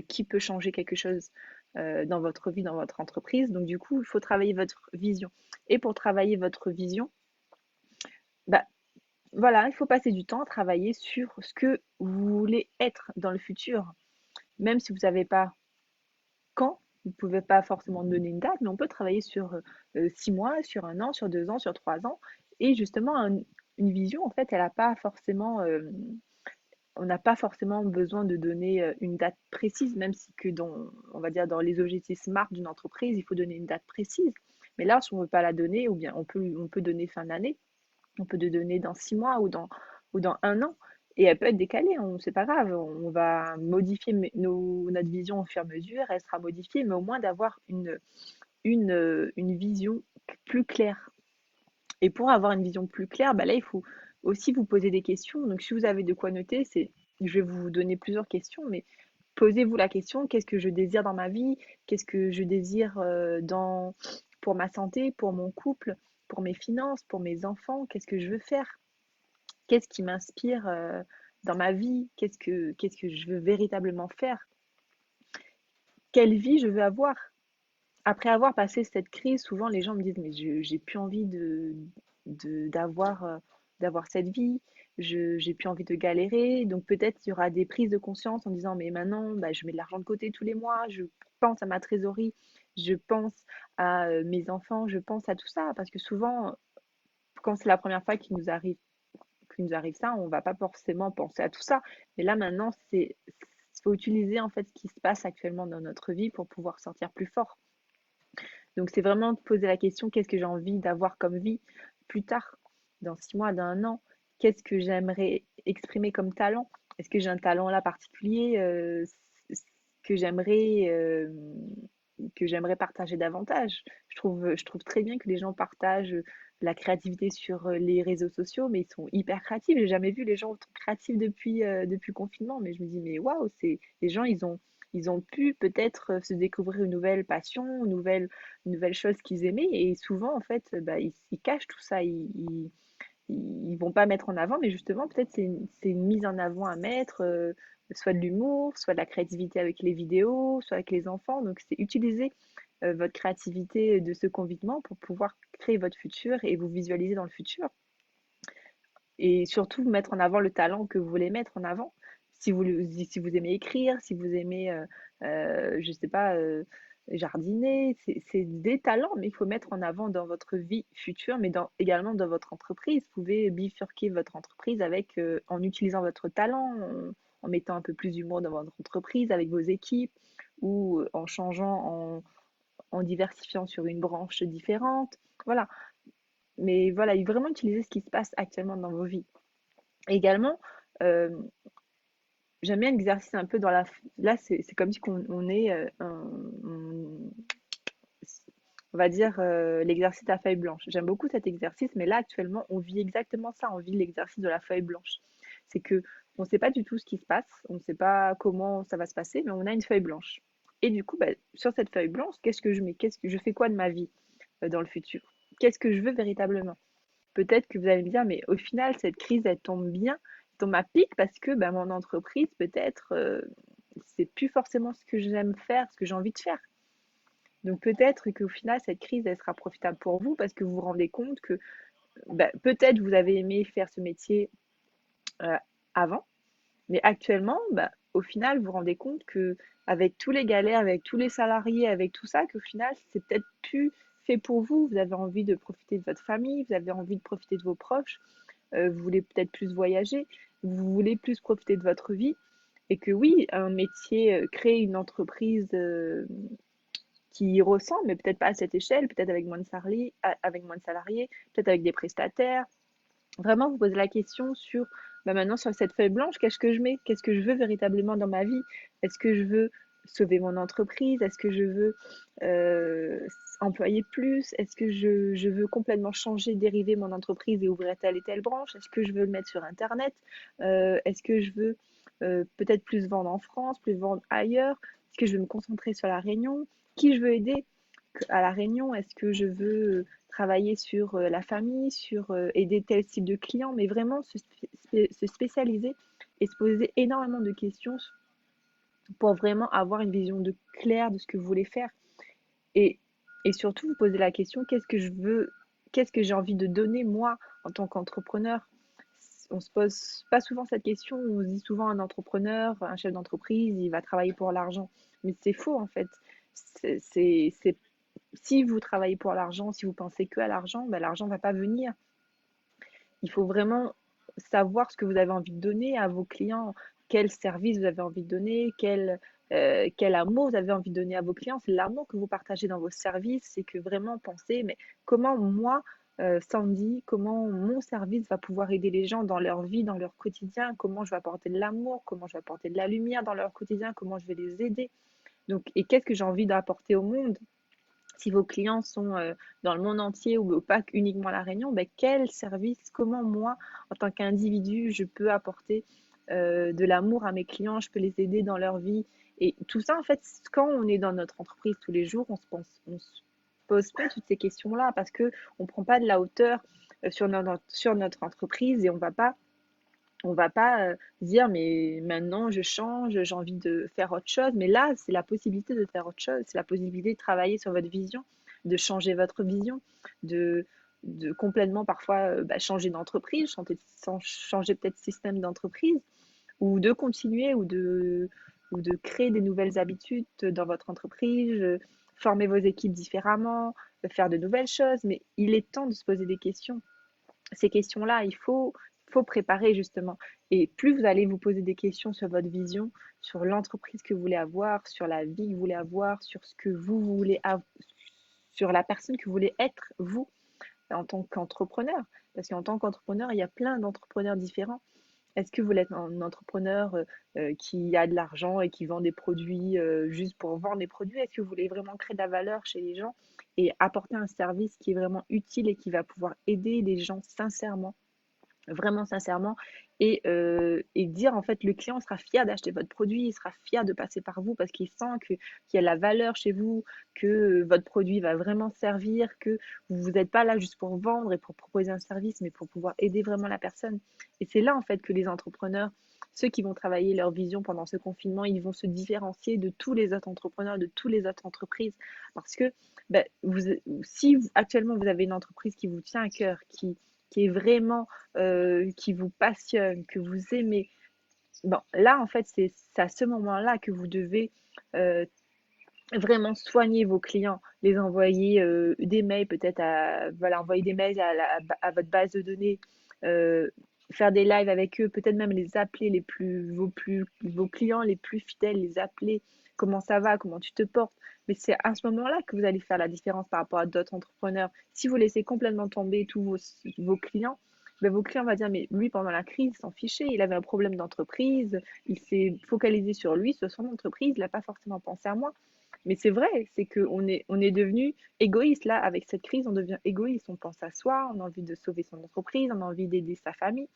qui peut changer quelque chose dans votre vie, dans votre entreprise. Donc du coup, il faut travailler votre vision. Et pour travailler votre vision, bah, voilà, il faut passer du temps à travailler sur ce que vous voulez être dans le futur. Même si vous n'avez pas quand, vous ne pouvez pas forcément donner une date, mais on peut travailler sur 6 mois, sur un an, sur 2 ans, sur 3 ans. Et justement, une vision, en fait, elle n'a pas forcément on n'a pas forcément besoin de donner une date précise, même si que on va dire dans les objectifs SMART d'une entreprise, il faut donner une date précise. Mais là, si on ne veut pas la donner, ou bien on peut donner fin d'année, on peut le donner dans 6 mois ou dans un an, et elle peut être décalée, c'est pas grave, on va modifier notre vision au fur et à mesure, elle sera modifiée, mais au moins d'avoir une vision plus claire. Et pour avoir une vision plus claire, bah là, il faut aussi vous poser des questions. Donc, si vous avez de quoi noter, je vais vous donner plusieurs questions, mais posez-vous la question, qu'est-ce que je désire dans ma vie? Qu'est-ce que je désire pour ma santé, pour mon couple, pour mes finances, pour mes enfants? Qu'est-ce que je veux faire? Qu'est-ce qui m'inspire dans ma vie? Qu'est-ce que je veux véritablement faire? Quelle vie je veux avoir? Après avoir passé cette crise, souvent les gens me disent, mais j'ai plus envie d'avoir cette vie, j'ai plus envie de galérer. Donc peut-être il y aura des prises de conscience en disant, mais maintenant, bah, je mets de l'argent de côté tous les mois, je pense à ma trésorerie, je pense à mes enfants, je pense à tout ça. Parce que souvent, quand c'est la première fois qu'il nous arrive ça, on va pas forcément penser à tout ça. Mais là maintenant, faut utiliser en fait ce qui se passe actuellement dans notre vie pour pouvoir sortir plus fort. Donc c'est vraiment de poser la question, qu'est-ce que j'ai envie d'avoir comme vie plus tard, dans 6 mois, dans un an? Qu'est-ce que j'aimerais exprimer comme talent? Est-ce que j'ai un talent là particulier que j'aimerais euh, que j'aimerais partager davantage? Je trouve très bien que les gens partagent la créativité sur les réseaux sociaux, mais ils sont hyper créatifs. J'ai jamais vu les gens autant créatifs depuis le confinement, mais je me dis, mais waouh, les gens, ils ont pu peut-être se découvrir une nouvelle passion, une nouvelle chose qu'ils aimaient. Et souvent, en fait, bah, ils cachent tout ça. Ils vont pas mettre en avant, mais justement, peut-être c'est une mise en avant à mettre, soit de l'humour, soit de la créativité avec les vidéos, soit avec les enfants. Donc, c'est utiliser votre créativité de ce confinement pour pouvoir créer votre futur et vous visualiser dans le futur. Et surtout, mettre en avant le talent que vous voulez mettre en avant. Si vous aimez écrire, si vous aimez, je sais pas, jardiner, c'est des talents, mais il faut mettre en avant dans votre vie future, mais également dans votre entreprise. Vous pouvez bifurquer votre entreprise en utilisant votre talent, en mettant un peu plus d'humour dans votre entreprise avec vos équipes ou en changeant, en diversifiant sur une branche différente. Voilà. Mais voilà, il faut vraiment utiliser ce qui se passe actuellement dans vos vies. Également, euh, j'aime bien l'exercice un peu dans la. Là, c'est comme si on est. On va dire l'exercice de la feuille blanche. J'aime beaucoup cet exercice, mais là, actuellement, on vit exactement ça. On vit l'exercice de la feuille blanche. c'est que on ne sait pas du tout ce qui se passe, on ne sait pas comment ça va se passer, mais on a une feuille blanche. Et du coup, bah, sur cette feuille blanche, qu'est-ce que je mets? Qu'est-ce que je fais quoi de ma vie dans le futur? Qu'est-ce que je veux véritablement? Peut-être que vous allez me dire, mais au final, cette crise, elle tombe bien, elle tombe à pic parce que bah, mon entreprise, peut-être, c'est plus forcément ce que j'aime faire, ce que j'ai envie de faire. Donc peut-être qu'au final, cette crise, elle sera profitable pour vous parce que vous vous rendez compte que bah, peut-être vous avez aimé faire ce métier euh, avant, mais actuellement, bah, au final, vous vous rendez compte que avec tous les galères, avec tous les salariés, avec tout ça, qu'au final, c'est peut-être plus fait pour vous. Vous avez envie de profiter de votre famille, vous avez envie de profiter de vos proches, vous voulez peut-être plus voyager, vous voulez plus profiter de votre vie. Et que oui, un métier, créer une entreprise qui y ressemble, mais peut-être pas à cette échelle, peut-être avec moins de salariés, peut-être avec des prestataires. Vraiment, vous posez la question sur, bah maintenant, sur cette feuille blanche, qu'est-ce que je mets? Qu'est-ce que je veux véritablement dans ma vie? Est-ce que je veux sauver mon entreprise? Est-ce que je veux euh, employer plus? Est-ce que je veux complètement changer, dériver mon entreprise et ouvrir telle et telle branche? Est-ce que je veux le mettre sur Internet? Est-ce que je veux peut-être plus vendre en France, plus vendre ailleurs? Est-ce que je veux me concentrer sur la Réunion? Qui je veux aider à la Réunion? Est-ce que je veux travailler sur la famille, sur aider tel type de client, mais vraiment se spécialiser et se poser énormément de questions pour vraiment avoir une vision claire de ce que vous voulez faire. Et, et surtout, vous posez la question, qu'est-ce que je veux, qu'est-ce que j'ai envie de donner moi en tant qu'entrepreneur? On se pose pas souvent cette question, on se dit souvent un entrepreneur, un chef d'entreprise, il va travailler pour l'argent. Mais c'est faux en fait. C'est si vous travaillez pour l'argent, si vous pensez que à l'argent, ben, l'argent ne va pas venir. Il faut vraiment savoir ce que vous avez envie de donner à vos clients, quel service vous avez envie de donner, quel amour vous avez envie de donner à vos clients. C'est l'amour que vous partagez dans vos services, c'est que vraiment penser, mais comment moi, Sandy, comment mon service va pouvoir aider les gens dans leur vie, dans leur quotidien, comment je vais apporter de l'amour, comment je vais apporter de la lumière dans leur quotidien, comment je vais les aider. Donc, et qu'est-ce que j'ai envie d'apporter au monde? Si vos clients sont dans le monde entier ou pas uniquement à La Réunion, ben, quel service, comment moi, en tant qu'individu, je peux apporter de l'amour à mes clients, je peux les aider dans leur vie. Et tout ça, en fait, quand on est dans notre entreprise tous les jours, on se pose pas toutes ces questions-là parce que on prend pas de la hauteur sur notre entreprise et on va pas dire mais maintenant je change, j'ai envie de faire autre chose. Mais là, c'est la possibilité de faire autre chose, c'est la possibilité de travailler sur votre vision, de changer votre vision, de, de complètement parfois bah, changer d'entreprise, changer peut-être de système d'entreprise, ou de continuer ou de créer des nouvelles habitudes dans votre entreprise, former vos équipes différemment, faire de nouvelles choses. Mais il est temps de se poser des questions. Ces questions-là, faut préparer justement. Et plus vous allez vous poser des questions sur votre vision, sur l'entreprise que vous voulez avoir, sur la vie que vous voulez avoir, sur ce que vous voulez avoir, sur la personne que vous voulez être, vous, en tant qu'entrepreneur. Parce qu'en tant qu'entrepreneur, il y a plein d'entrepreneurs différents. Est-ce que vous êtes un entrepreneur qui a de l'argent et qui vend des produits juste pour vendre des produits? Est-ce que vous voulez vraiment créer de la valeur chez les gens et apporter un service qui est vraiment utile et qui va pouvoir aider les gens sincèrement, vraiment sincèrement, et dire en fait le client sera fier d'acheter votre produit, il sera fier de passer par vous parce qu'il sent qu'il y a la valeur chez vous, que votre produit va vraiment servir, que vous n'êtes pas là juste pour vendre et pour proposer un service, mais pour pouvoir aider vraiment la personne. Et c'est là en fait que les entrepreneurs, ceux qui vont travailler leur vision pendant ce confinement, ils vont se différencier de tous les autres entrepreneurs, de toutes les autres entreprises. Parce que ben, si actuellement vous avez une entreprise qui vous tient à cœur, qui est vraiment, qui vous passionne, que vous aimez, bon, là, en fait, c'est à ce moment-là que vous devez vraiment soigner vos clients, les envoyer des mails, peut-être voilà, envoyer des mails à votre base de données, euh, faire des lives avec eux, peut-être même les appeler vos clients les plus fidèles, les appeler, comment ça va, comment tu te portes. Mais c'est à ce moment-là que vous allez faire la différence par rapport à d'autres entrepreneurs. Si vous laissez complètement tomber tous vos clients, ben vos clients vont dire, mais lui, pendant la crise, il s'en fichait, il avait un problème d'entreprise, il s'est focalisé sur lui, sur son entreprise, il n'a pas forcément pensé à moi. Mais c'est vrai, c'est on est devenu égoïste là, avec cette crise, on devient égoïste, on pense à soi, on a envie de sauver son entreprise, on a envie d'aider sa famille.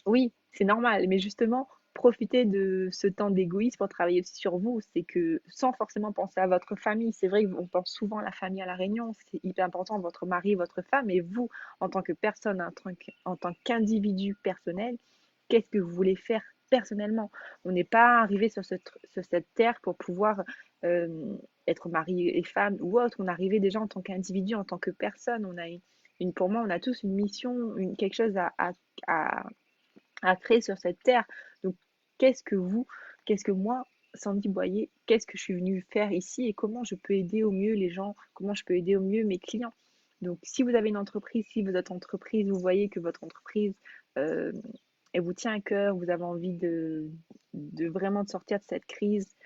Oui, c'est normal, mais justement, profitez de ce temps d'égoïsme pour travailler aussi sur vous. C'est que sans forcément penser à votre famille, c'est vrai qu'on pense souvent à la famille à la réunion, c'est hyper important, votre mari, votre femme, et vous, en tant que personne, en tant qu'individu personnel, qu'est-ce que vous voulez faire personnellement? On n'est pas arrivé sur cette terre pour pouvoir euh, être mari et femme ou autre. On est arrivé déjà en tant qu'individu, en tant que personne. On a pour moi, on a tous une mission, quelque chose à à créer sur cette terre. Donc, qu'est-ce que vous, qu'est-ce que moi, Sandy Boyer, qu'est-ce que je suis venue faire ici et comment je peux aider au mieux les gens, comment je peux aider au mieux mes clients. Donc, si vous avez une entreprise, si vous êtes entreprise, vous voyez que votre entreprise, euh, elle vous tient à cœur, vous avez envie de vraiment de sortir de cette crise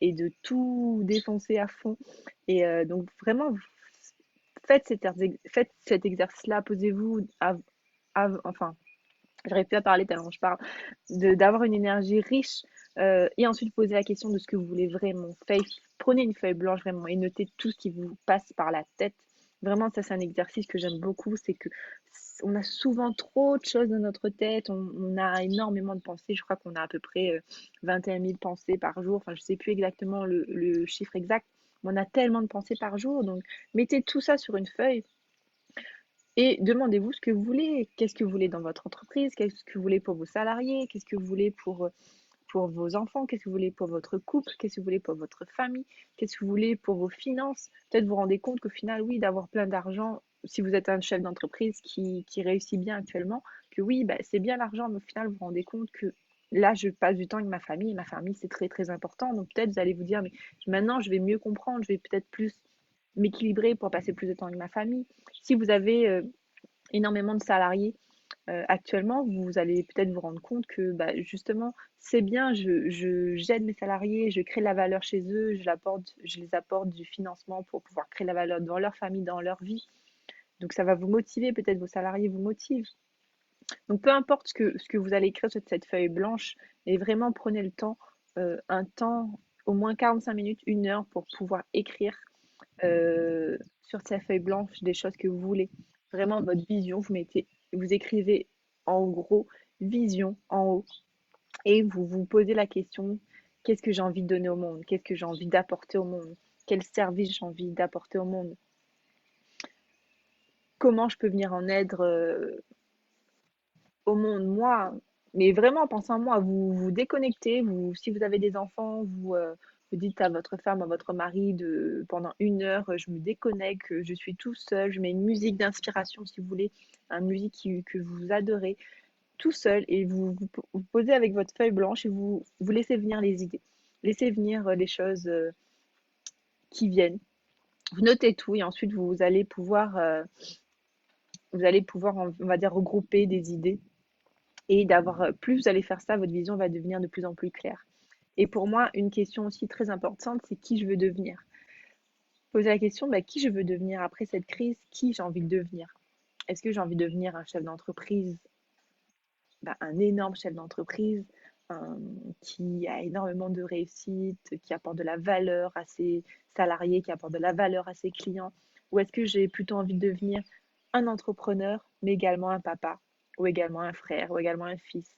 et de tout défoncer à fond. Et donc, vraiment, faites cet exercice-là, posez-vous, enfin, j'arrive plus à parler tellement je parle, d'avoir une énergie riche et ensuite poser la question de ce que vous voulez vraiment. Prenez une feuille blanche vraiment et notez tout ce qui vous passe par la tête. Vraiment, ça c'est un exercice que j'aime beaucoup, c'est que on a souvent trop de choses dans notre tête, on a énormément de pensées, je crois qu'on a à peu près 21 000 pensées par jour, enfin je sais plus exactement le chiffre exact, mais on a tellement de pensées par jour, donc mettez tout ça sur une feuille, et demandez-vous ce que vous voulez. Qu'est-ce que vous voulez dans votre entreprise? Qu'est-ce que vous voulez pour vos salariés? Qu'est-ce que vous voulez pour vos enfants? Qu'est-ce que vous voulez pour votre couple? Qu'est-ce que vous voulez pour votre famille? Qu'est-ce que vous voulez pour vos finances? Peut-être vous vous rendez compte qu'au final, oui, d'avoir plein d'argent, si vous êtes un chef d'entreprise qui réussit bien actuellement, que oui, bah, c'est bien l'argent, mais au final, vous vous rendez compte que là, je passe du temps avec ma famille, et ma famille, c'est très, très important. Donc peut-être vous allez vous dire, mais maintenant, je vais mieux comprendre, je vais peut-être plus m'équilibrer pour passer plus de temps avec ma famille. Si vous avez énormément de salariés actuellement, vous allez peut-être vous rendre compte que bah, justement, c'est bien, j'aide mes salariés, je crée de la valeur chez eux, je les apporte du financement pour pouvoir créer de la valeur dans leur famille, dans leur vie. Donc ça va vous motiver, peut-être vos salariés vous motivent. Donc peu importe ce que vous allez écrire sur cette feuille blanche, et vraiment prenez le temps, un temps, au moins 45 minutes, 1 heure pour pouvoir écrire sur sa feuille blanche des choses que vous voulez. Vraiment votre vision, vous écrivez en gros vision en haut et vous vous posez la question, qu'est-ce que j'ai envie de donner au monde? Qu'est-ce que j'ai envie d'apporter au monde? Quel service j'ai envie d'apporter au monde? Comment je peux venir en aide au monde, moi, mais vraiment en pensant à moi, vous vous déconnectez, si vous avez des enfants, vous dites à votre femme, à votre mari pendant 1 heure, je me déconnecte, je suis tout seul, je mets une musique d'inspiration si vous voulez, une musique que vous adorez, tout seul, et vous posez avec votre feuille blanche et vous laissez venir les idées, laissez venir les choses qui viennent. Vous notez tout et ensuite vous allez pouvoir, on va dire, regrouper des idées. Et plus vous allez faire ça, votre vision va devenir de plus en plus claire. Et pour moi, une question aussi très importante, c'est qui je veux devenir. Poser la question, bah, qui je veux devenir après cette crise, qui j'ai envie de devenir. Est-ce que j'ai envie de devenir un chef d'entreprise, bah, un énorme chef d'entreprise qui a énormément de réussite, qui apporte de la valeur à ses salariés, qui apporte de la valeur à ses clients? Ou est-ce que j'ai plutôt envie de devenir un entrepreneur, mais également un papa, ou également un frère, ou également un fils?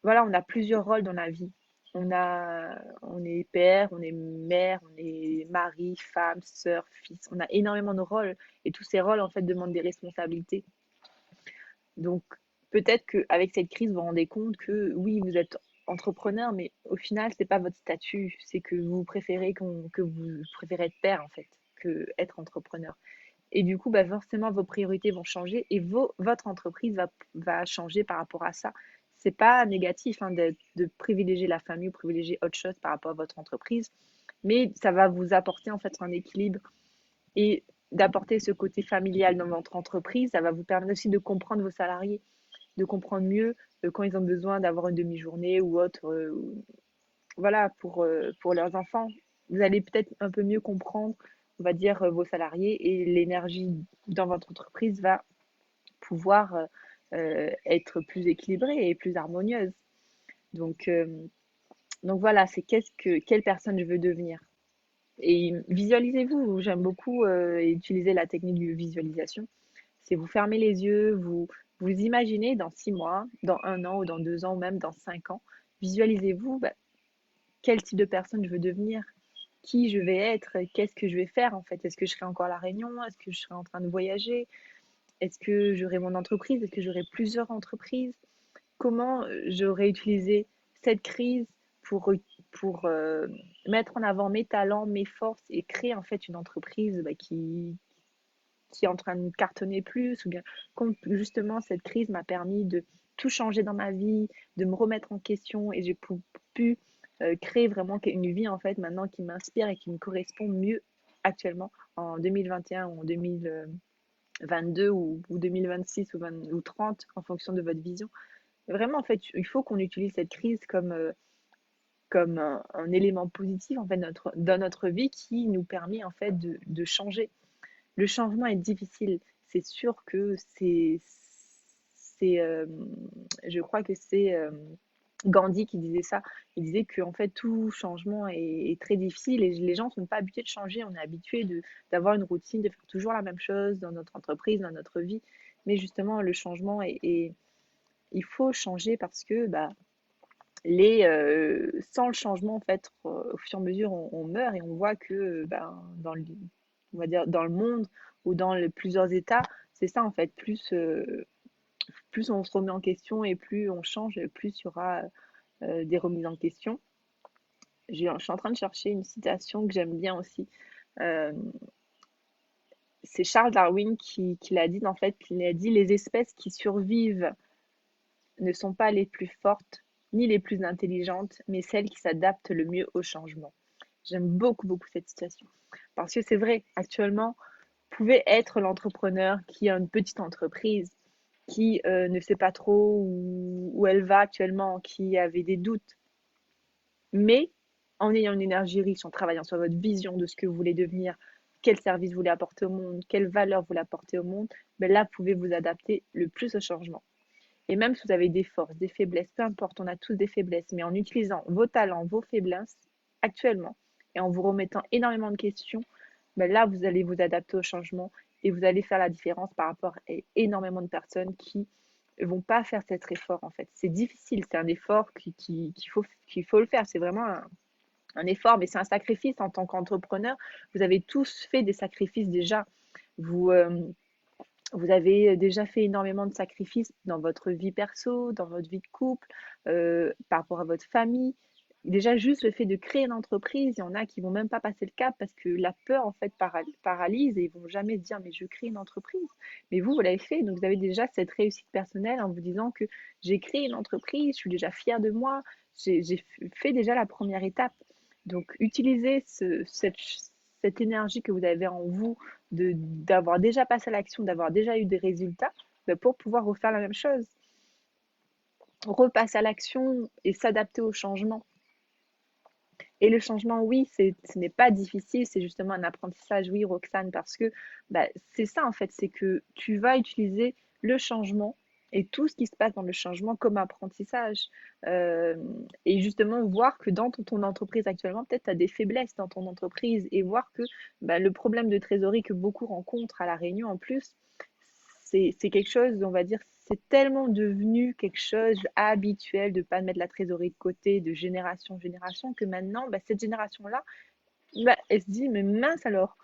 Voilà, on a plusieurs rôles dans la vie. On est père, on est mère, on est mari, femme, sœur, fils. On a énormément de rôles et tous ces rôles en fait demandent des responsabilités. Donc peut-être qu'avec cette crise, vous vous rendez compte que oui, vous êtes entrepreneur, mais au final, c'est pas votre statut, c'est que que vous préférez être père en fait, que être entrepreneur. Et du coup, bah, forcément, vos priorités vont changer et votre entreprise va changer par rapport à ça. C'est pas négatif hein, de privilégier la famille ou privilégier autre chose par rapport à votre entreprise, mais ça va vous apporter en fait un équilibre et d'apporter ce côté familial dans votre entreprise. Ça va vous permettre aussi de comprendre vos salariés, de comprendre mieux quand ils ont besoin d'avoir une demi-journée ou autre, voilà, pour leurs enfants. Vous allez peut-être un peu mieux comprendre, on va dire, vos salariés et l'énergie dans votre entreprise va pouvoir être plus équilibrée et plus harmonieuse. Donc, euh, donc voilà, c'est quelle personne je veux devenir. Et visualisez-vous, j'aime beaucoup utiliser la technique de visualisation. C'est vous fermez les yeux, Vous imaginez dans 6 mois, dans 1 an ou dans 2 ans ou même dans 5 ans, visualisez-vous quel type de personne je veux devenir, qui je vais être, qu'est-ce que je vais faire en fait. Est-ce que je serai encore à La Réunion? Est-ce que je serai en train de voyager? Est-ce que j'aurai mon entreprise? Est-ce que j'aurai plusieurs entreprises? Comment j'aurais utilisé cette crise pour mettre en avant mes talents, mes forces et créer en fait une entreprise qui est en train de cartonner plus, ou bien comme justement cette crise m'a permis de tout changer dans ma vie, de me remettre en question et j'ai pu créer vraiment une vie en fait maintenant qui m'inspire et qui me correspond mieux actuellement en 2021 ou en 2022 ou 2026 ou 30 en fonction de votre vision. Vraiment, en fait, il faut qu'on utilise cette crise comme un élément positif en fait, dans notre vie qui nous permet en fait de changer. Le changement est difficile. C'est sûr que c'est je crois que c'est Gandhi qui disait ça. Il disait que en fait tout changement est très difficile et les gens ne sont pas habitués de changer. On est habitué d'avoir une routine, de faire toujours la même chose dans notre entreprise, dans notre vie. Mais justement, le changement il faut changer parce que sans le changement, en fait, au fur et à mesure, on meurt et on voit que on va dire dans le monde ou dans plusieurs états, c'est ça en fait. Plus on se remet en question et plus on change, plus il y aura des remises en question. Je suis en train de chercher une citation que j'aime bien aussi. Euh, c'est Charles Darwin qui l'a dit, en fait, il a dit les espèces qui survivent ne sont pas les plus fortes ni les plus intelligentes, mais celles qui s'adaptent le mieux au changement. J'aime beaucoup, beaucoup cette citation. Parce que c'est vrai, actuellement, vous pouvez être l'entrepreneur qui a une petite entreprise, qui ne sait pas trop où elle va actuellement, qui avait des doutes, mais en ayant une énergie riche, en travaillant sur votre vision de ce que vous voulez devenir, quel service vous voulez apporter au monde, quelle valeur vous voulez apporter au monde, là, vous pouvez vous adapter le plus au changement. Et même si vous avez des forces, des faiblesses, peu importe, on a tous des faiblesses, mais en utilisant vos talents, vos faiblesses actuellement, et en vous remettant énormément de questions, là, vous allez vous adapter au changement et vous allez faire la différence par rapport à énormément de personnes qui ne vont pas faire cet effort, en fait. C'est difficile, c'est un effort qu'il faut le faire. C'est vraiment un effort, mais c'est un sacrifice en tant qu'entrepreneur. Vous avez tous fait des sacrifices déjà. Vous, vous avez déjà fait énormément de sacrifices dans votre vie perso, dans votre vie de couple, par rapport à votre famille. Déjà, juste le fait de créer une entreprise, il y en a qui vont même pas passer le cap parce que la peur, en fait, paralyse et ils vont jamais se dire, mais je crée une entreprise. Mais vous l'avez fait, donc vous avez déjà cette réussite personnelle en vous disant que j'ai créé une entreprise, je suis déjà fière de moi, j'ai fait déjà la première étape. Donc, utilisez cette énergie que vous avez en vous d'avoir déjà passé à l'action, d'avoir déjà eu des résultats, pour pouvoir refaire la même chose. Repasser à l'action et s'adapter au changement. Et le changement, oui, ce n'est pas difficile, c'est justement un apprentissage, oui, Roxane, parce que c'est ça en fait, c'est que tu vas utiliser le changement et tout ce qui se passe dans le changement comme apprentissage. Euh, et justement, voir que dans ton entreprise actuellement, peut-être tu as des faiblesses dans ton entreprise et voir que le problème de trésorerie que beaucoup rencontrent à La Réunion en plus, c'est quelque chose, on va dire, c'est tellement devenu quelque chose habituel de ne pas mettre la trésorerie de côté de génération en génération que maintenant, cette génération-là, elle se dit, mais mince alors,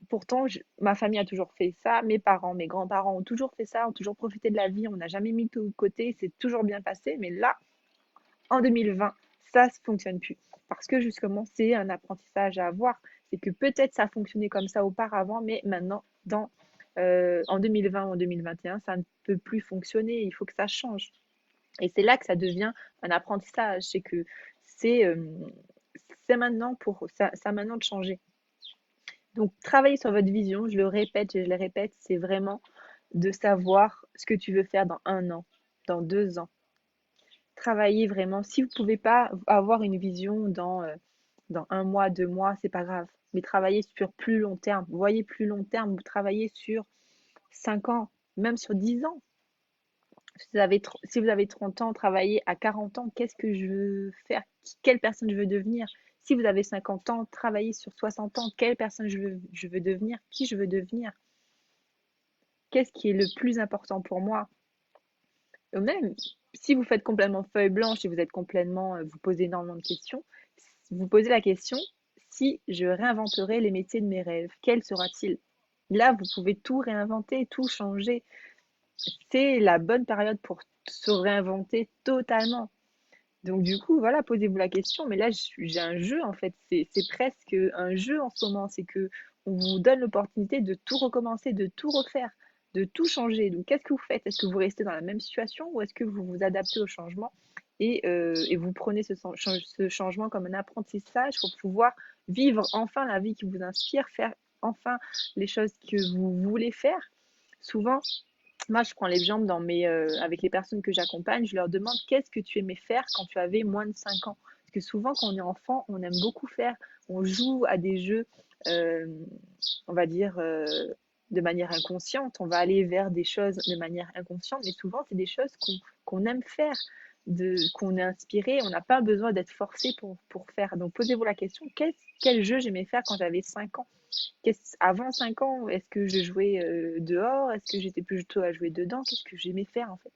pourtant, ma famille a toujours fait ça, mes parents, mes grands-parents ont toujours fait ça, ont toujours profité de la vie, on n'a jamais mis tout de côté, c'est toujours bien passé, mais là, en 2020, ça ne fonctionne plus. Parce que justement, c'est un apprentissage à avoir. C'est que peut-être ça fonctionnait comme ça auparavant, mais maintenant, en 2020 ou en 2021, ça ne peut plus fonctionner. Il faut que ça change. Et c'est là que ça devient un apprentissage. C'est que c'est euh, c'est maintenant ça maintenant de changer. Donc, travailler sur votre vision, je le répète et je le répète, c'est vraiment de savoir ce que tu veux faire dans 1 an, dans 2 ans. Travailler vraiment. Si vous ne pouvez pas avoir une vision dans 1 mois, 2 mois, c'est pas grave. Mais travailler sur plus long terme. Vous voyez plus long terme, vous travaillez sur 5 ans, même sur 10 ans. Si vous avez 30 ans, travaillez à 40 ans, qu'est-ce que je veux faire? Quelle personne je veux devenir? Si vous avez 50 ans, travaillez sur 60 ans, quelle personne je veux devenir? Qui je veux devenir? Qu'est-ce qui est le plus important pour moi? même si vous faites complètement feuille blanche et vous êtes complètement, vous posez énormément de questions, vous posez la question, si je réinventerais les métiers de mes rêves, quel sera-t-il? Là, vous pouvez tout réinventer, tout changer. C'est la bonne période pour se réinventer totalement. Donc du coup, voilà, posez-vous la question. Mais là, j'ai un jeu en fait. C'est presque un jeu en ce moment. C'est que on vous donne l'opportunité de tout recommencer, de tout refaire, de tout changer. Donc qu'est-ce que vous faites? Est-ce que vous restez dans la même situation ou est-ce que vous vous adaptez au changement et vous prenez ce changement comme un apprentissage pour pouvoir vivre enfin la vie qui vous inspire, faire enfin les choses que vous voulez faire? Souvent, moi, je prends l'exemple avec les personnes que j'accompagne, je leur demande qu'est-ce que tu aimais faire quand tu avais moins de 5 ans. Parce que souvent, quand on est enfant, on aime beaucoup faire, on joue à des jeux, euh, on va dire, de manière inconsciente. On va aller vers des choses de manière inconsciente, mais souvent, c'est des choses qu'on aime faire, qu'on est inspiré. On n'a pas besoin d'être forcé pour faire. Donc, posez-vous la question, quel jeu j'aimais faire quand j'avais 5 ans? Avant 5 ans, est-ce que je jouais dehors? Est-ce que j'étais plutôt à jouer dedans? Qu'est-ce que j'aimais faire en fait?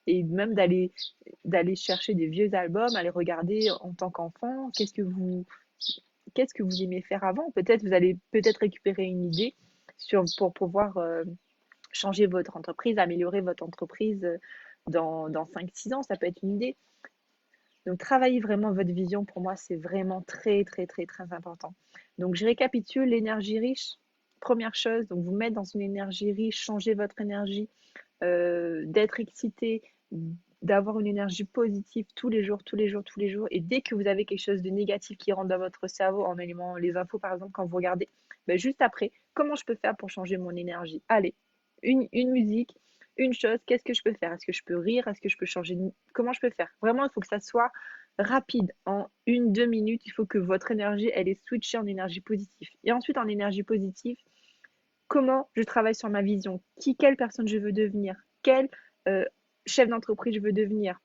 Et même d'aller chercher des vieux albums, aller regarder en tant qu'enfant, qu'est-ce que vous aimez faire avant? Peut-être vous allez peut-être récupérer une idée pour pouvoir changer votre entreprise, améliorer votre entreprise dans 5-6 ans, ça peut être une idée. Donc, travailler vraiment votre vision, pour moi, c'est vraiment très, très, très, très important. Donc, je récapitule l'énergie riche. Première chose, donc vous mettre dans une énergie riche, changer votre énergie, d'être excité, d'avoir une énergie positive tous les jours, tous les jours, tous les jours. Et dès que vous avez quelque chose de négatif qui rentre dans votre cerveau, en élément les infos, par exemple, quand vous regardez, ben juste après, comment je peux faire pour changer mon énergie? Allez, une musique, une chose, qu'est-ce que je peux faire? Est-ce que je peux rire? Est-ce que je peux changer Comment je peux faire? Vraiment, il faut que ça soit rapide. En 1-2 minutes, il faut que votre énergie, elle est switchée en énergie positive. Et ensuite, en énergie positive, comment je travaille sur ma vision, quelle personne je veux devenir, quel euh, chef d'entreprise je veux devenir,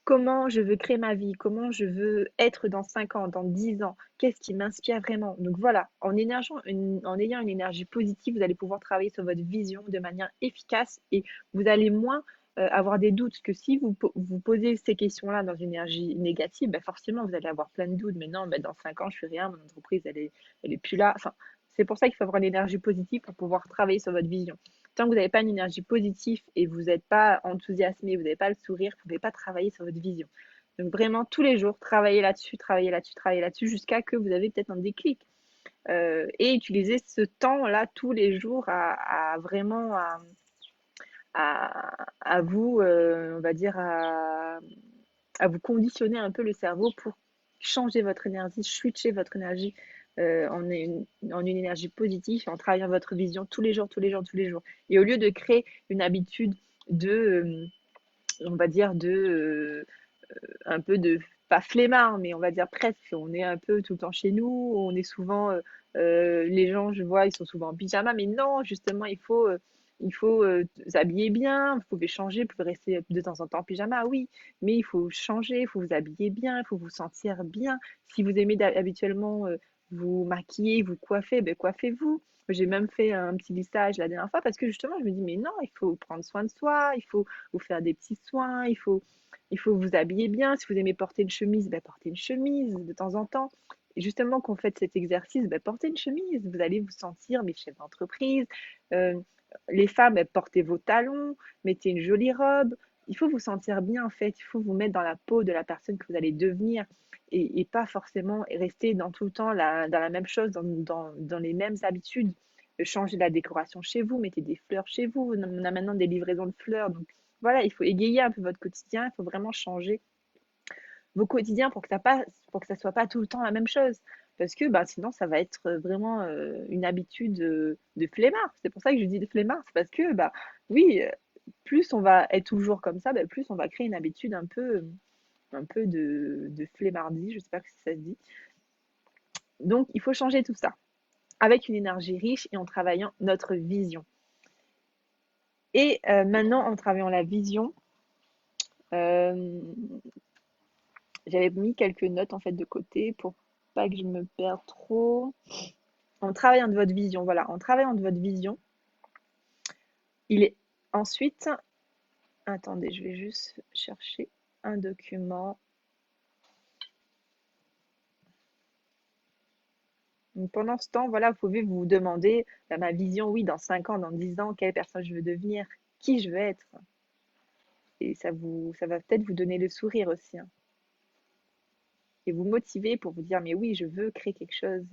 comment je veux créer ma vie, comment je veux être dans 5 ans, dans 10 ans, qu'est-ce qui m'inspire vraiment. Donc voilà, en ayant une énergie positive, vous allez pouvoir travailler sur votre vision de manière efficace et vous allez moins avoir des doutes que si vous posez ces questions-là dans une énergie négative, ben forcément vous allez avoir plein de doutes. Mais non, ben dans 5 ans, je fais rien, mon entreprise, elle est plus là. Enfin, c'est pour ça qu'il faut avoir une énergie positive pour pouvoir travailler sur votre vision. Tant que vous n'avez pas une énergie positive et vous n'êtes pas enthousiasmé, vous n'avez pas le sourire, vous ne pouvez pas travailler sur votre vision. Donc vraiment, tous les jours, travaillez là-dessus, travaillez là-dessus, travaillez là-dessus, jusqu'à que vous avez peut-être un déclic. Et utilisez ce temps-là tous les jours à vraiment à vous, on va dire, à vous conditionner un peu le cerveau pour changer votre énergie, switcher votre énergie en une énergie positive, en travaillant votre vision tous les jours, tous les jours, tous les jours. Et au lieu de créer une habitude de, on va dire, un peu de, pas flemmard, mais on va dire presque, on est un peu tout le temps chez nous, on est souvent, les gens, je vois, ils sont souvent en pyjama, mais non, justement, il faut s'habiller bien, vous pouvez changer, vous pouvez rester de temps en temps en pyjama, oui, mais il faut changer, il faut vous habiller bien, il faut vous sentir bien. Si vous aimez habituellement vous maquiller, vous coiffer, ben coiffez-vous. J'ai même fait un petit lissage la dernière fois parce que justement, je me dis, mais non, il faut prendre soin de soi, il faut vous faire des petits soins, il faut vous habiller bien. Si vous aimez porter une chemise, ben portez une chemise de temps en temps. Et justement, qu'on fait cet exercice, ben portez une chemise. Vous allez vous sentir, mes chefs d'entreprise. Euh, les femmes, ben, portez vos talons, mettez une jolie robe. Il faut vous sentir bien, en fait. Il faut vous mettre dans la peau de la personne que vous allez devenir et pas forcément rester dans tout le temps dans la même chose, dans les mêmes habitudes. Changez la décoration chez vous, mettez des fleurs chez vous. On a maintenant des livraisons de fleurs. Donc voilà, il faut égayer un peu votre quotidien. Il faut vraiment changer vos quotidiens pour que ça soit pas tout le temps la même chose. Parce que bah, sinon, ça va être vraiment une habitude de flemmard. C'est pour ça que je dis de flemmard. C'est parce que, bah, oui, plus on va être toujours comme ça, bah, plus on va créer une habitude un peu de flemmardie. Je sais pas si ça se dit. Donc, il faut changer tout ça avec une énergie riche et en travaillant notre vision. Et maintenant, en travaillant la vision, euh, j'avais mis quelques notes en fait de côté pour pas que je me perde trop. En travaillant de votre vision, voilà, en travaillant de votre vision, il est ensuite, Attendez, je vais juste chercher un document. Donc, pendant ce temps, voilà, vous pouvez vous demander bah, ma vision, oui, dans 5 ans, dans 10 ans, quelle personne je veux devenir, qui je veux être. Et ça va peut-être vous donner le sourire aussi, hein, et vous motiver pour vous dire, mais oui, je veux créer quelque chose.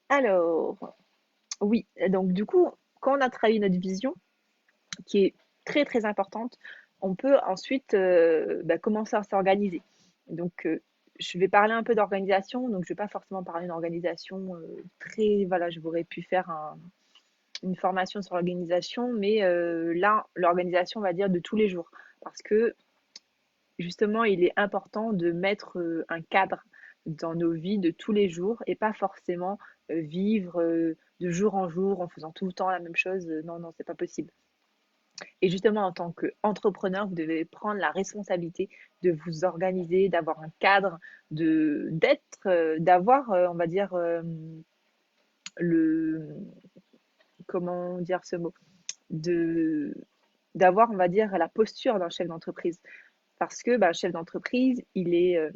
Alors, oui, donc du coup, quand on a travaillé notre vision, qui est très très importante, on peut ensuite bah, commencer à s'organiser. Donc, je vais parler un peu d'organisation, donc je ne vais pas forcément parler d'organisation très, voilà, je pourrais pu faire une formation sur l'organisation, mais là, l'organisation, on va dire, de tous les jours. Parce que justement, il est important de mettre un cadre dans nos vies de tous les jours et pas forcément vivre de jour en jour en faisant tout le temps la même chose. Non, non, c'est pas possible. Et justement, en tant qu'entrepreneur, vous devez prendre la responsabilité de vous organiser, d'avoir un cadre, d'avoir, on va dire, le, comment dire ce mot, de, d'avoir, on va dire, la posture d'un chef d'entreprise. Parce que bah, chef d'entreprise, il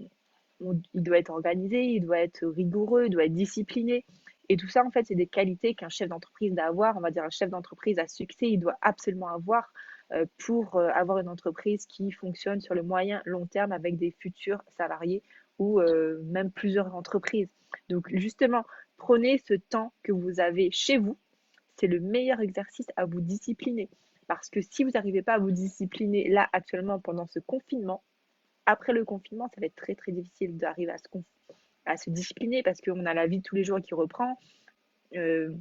doit être organisé, il doit être rigoureux, il doit être discipliné. Et tout ça, en fait, c'est des qualités qu'un chef d'entreprise doit avoir. On va dire un chef d'entreprise à succès, il doit absolument avoir pour avoir une entreprise qui fonctionne sur le moyen long terme avec des futurs salariés ou même plusieurs entreprises. Donc, justement, prenez ce temps que vous avez chez vous. C'est le meilleur exercice à vous discipliner. Parce que si vous n'arrivez pas à vous discipliner là actuellement pendant ce confinement, après le confinement, ça va être très très difficile d'arriver à se discipliner parce qu'on a la vie de tous les jours qui reprend. Euh,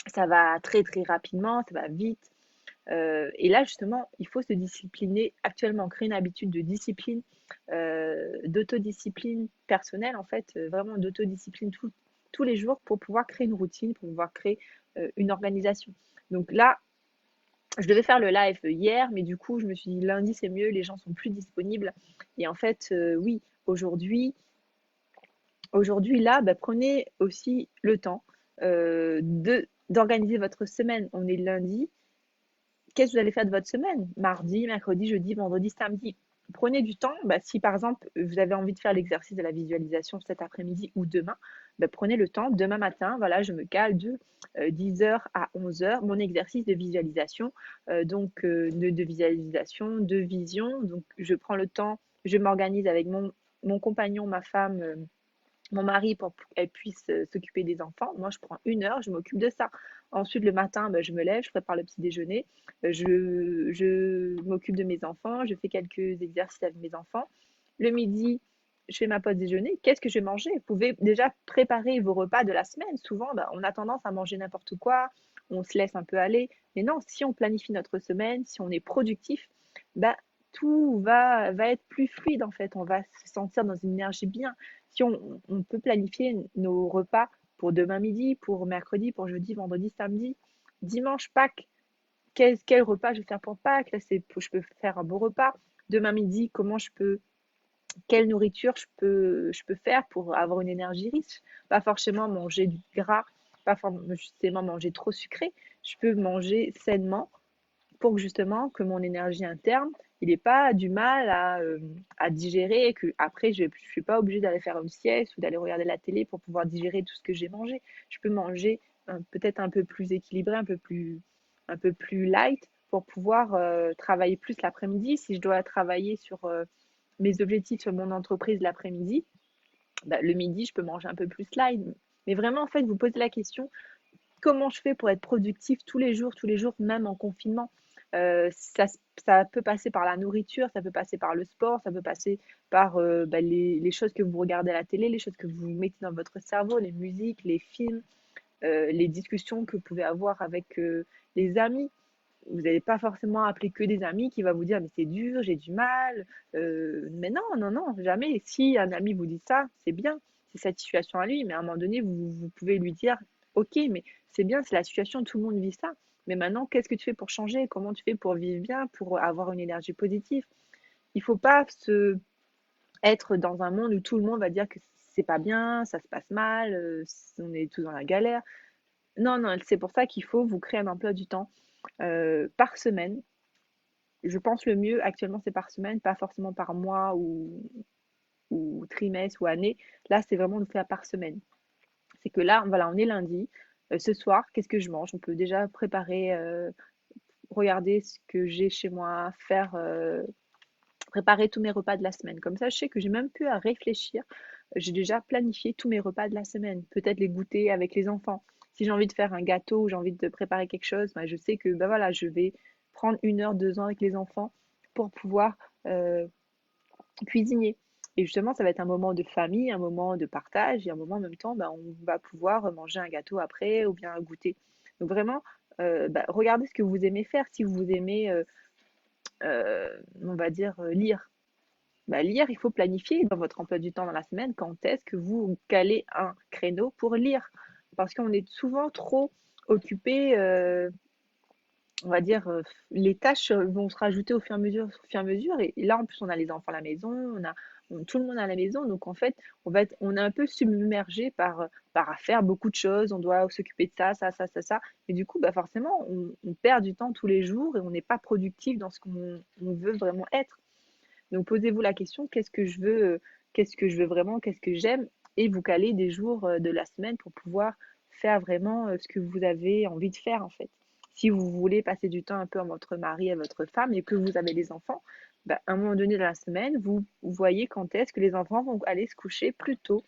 Ça va très très rapidement, ça va vite. Et là, justement, il faut se discipliner actuellement, créer une habitude de discipline, d'autodiscipline personnelle, en fait, vraiment d'autodiscipline tous les jours pour pouvoir créer une routine, pour pouvoir créer une organisation. Donc là, je devais faire le live hier, mais du coup, je me suis dit lundi, c'est mieux, les gens sont plus disponibles. Et en fait, oui, aujourd'hui, là, bah, prenez aussi le temps d'organiser votre semaine. On est lundi. Qu'est-ce que vous allez faire de votre semaine? Mardi, mercredi, jeudi, vendredi, samedi. Prenez du temps. Bah, si par exemple, vous avez envie de faire l'exercice de la visualisation cet après-midi ou demain, bah, prenez le temps. Demain matin, voilà, je me cale de 10 heures à 11 heures, mon exercice de visualisation, de visualisation, de vision. Donc, je prends le temps, je m'organise avec mon compagnon, ma femme, mon mari pour qu'elle puisse s'occuper des enfants. Moi, je prends 1 heure, je m'occupe de ça. Ensuite, le matin, ben, je me lève, je prépare le petit déjeuner, je m'occupe de mes enfants, je fais quelques exercices avec mes enfants. Le midi, je fais ma pause déjeuner. Qu'est-ce que je vais manger? Vous pouvez déjà préparer vos repas de la semaine. Souvent, ben, on a tendance à manger n'importe quoi, on se laisse un peu aller. Mais non, si on planifie notre semaine, si on est productif, ben, tout va être plus fluide en fait. On va se sentir dans une énergie bien. Si on peut planifier nos repas pour demain midi, pour mercredi, pour jeudi, vendredi, samedi, dimanche, Pâques, quel repas je vais faire pour Pâques? Là, je peux faire un beau repas. Demain midi, quelle nourriture je peux faire pour avoir une énergie riche? Pas forcément manger du gras, pas forcément manger trop sucré. Je peux manger sainement pour que justement que mon énergie interne, il n'ait pas du mal à digérer et que après je ne suis pas obligée d'aller faire une sieste ou d'aller regarder la télé pour pouvoir digérer tout ce que j'ai mangé. Je peux manger peut-être un peu plus équilibré, un peu plus light pour pouvoir travailler plus l'après-midi. Si je dois travailler sur mes objectifs sur mon entreprise l'après-midi, bah, le midi, je peux manger un peu plus light. Mais vraiment, en fait, vous posez la question, comment je fais pour être productif tous les jours, même en confinement? Ça peut passer par la nourriture, ça peut passer par le sport, ça peut passer par bah, les choses que vous regardez à la télé, les choses que vous mettez dans votre cerveau, les musiques, les films, les discussions que vous pouvez avoir avec les amis. Vous n'allez pas forcément appeler que des amis qui va vous dire mais c'est dur, j'ai du mal. Mais non, non, non, jamais. Si un ami vous dit ça, c'est bien, c'est sa situation à lui, mais à un moment donné, vous pouvez lui dire ok, mais c'est bien, c'est la situation, tout le monde vit ça. Mais maintenant, qu'est-ce que tu fais pour changer? Comment tu fais pour vivre bien, pour avoir une énergie positive? Il ne faut pas être dans un monde où tout le monde va dire que c'est pas bien, ça se passe mal, on est tous dans la galère. Non, non, c'est pour ça qu'il faut vous créer un emploi du temps par semaine. Je pense le mieux actuellement, c'est par semaine, pas forcément par mois ou trimestre ou année. Là, c'est vraiment de faire par semaine. C'est que là, voilà, on est lundi. Ce soir, qu'est-ce que je mange? On peut déjà préparer, regarder ce que j'ai chez moi, faire, préparer tous mes repas de la semaine. Comme ça, je sais que j'ai même plus à réfléchir. J'ai déjà planifié tous mes repas de la semaine. Peut-être les goûter avec les enfants. Si j'ai envie de faire un gâteau ou j'ai envie de préparer quelque chose, bah, je sais que bah, voilà, je vais prendre 1 heure, 2 heures avec les enfants pour pouvoir cuisiner. Et justement, ça va être un moment de famille, un moment de partage et un moment en même temps, bah, on va pouvoir manger un gâteau après ou bien goûter. Donc vraiment, bah, regardez ce que vous aimez faire. Si vous aimez, on va dire, lire, bah, lire, il faut planifier dans votre emploi du temps dans la semaine quand est-ce que vous calez un créneau pour lire. Parce qu'on est souvent trop occupé, on va dire, les tâches vont se rajouter au fur et à mesure. Et là, en plus, on a les enfants à la maison, tout le monde à la maison. Donc, en fait, on est un peu submergé par à faire beaucoup de choses. On doit s'occuper de ça, ça, ça, ça, ça. Et du coup, bah, forcément, on perd du temps tous les jours et on n'est pas productif dans ce qu'on veut vraiment être. Donc posez-vous la question, qu'est-ce que je veux vraiment, qu'est-ce que j'aime, et vous calez des jours de la semaine pour pouvoir faire vraiment ce que vous avez envie de faire en fait. Si vous voulez passer du temps un peu à votre mari, à votre femme, et que vous avez des enfants, bah, à un moment donné de la semaine, vous voyez quand est-ce que les enfants vont aller se coucher plus tôt,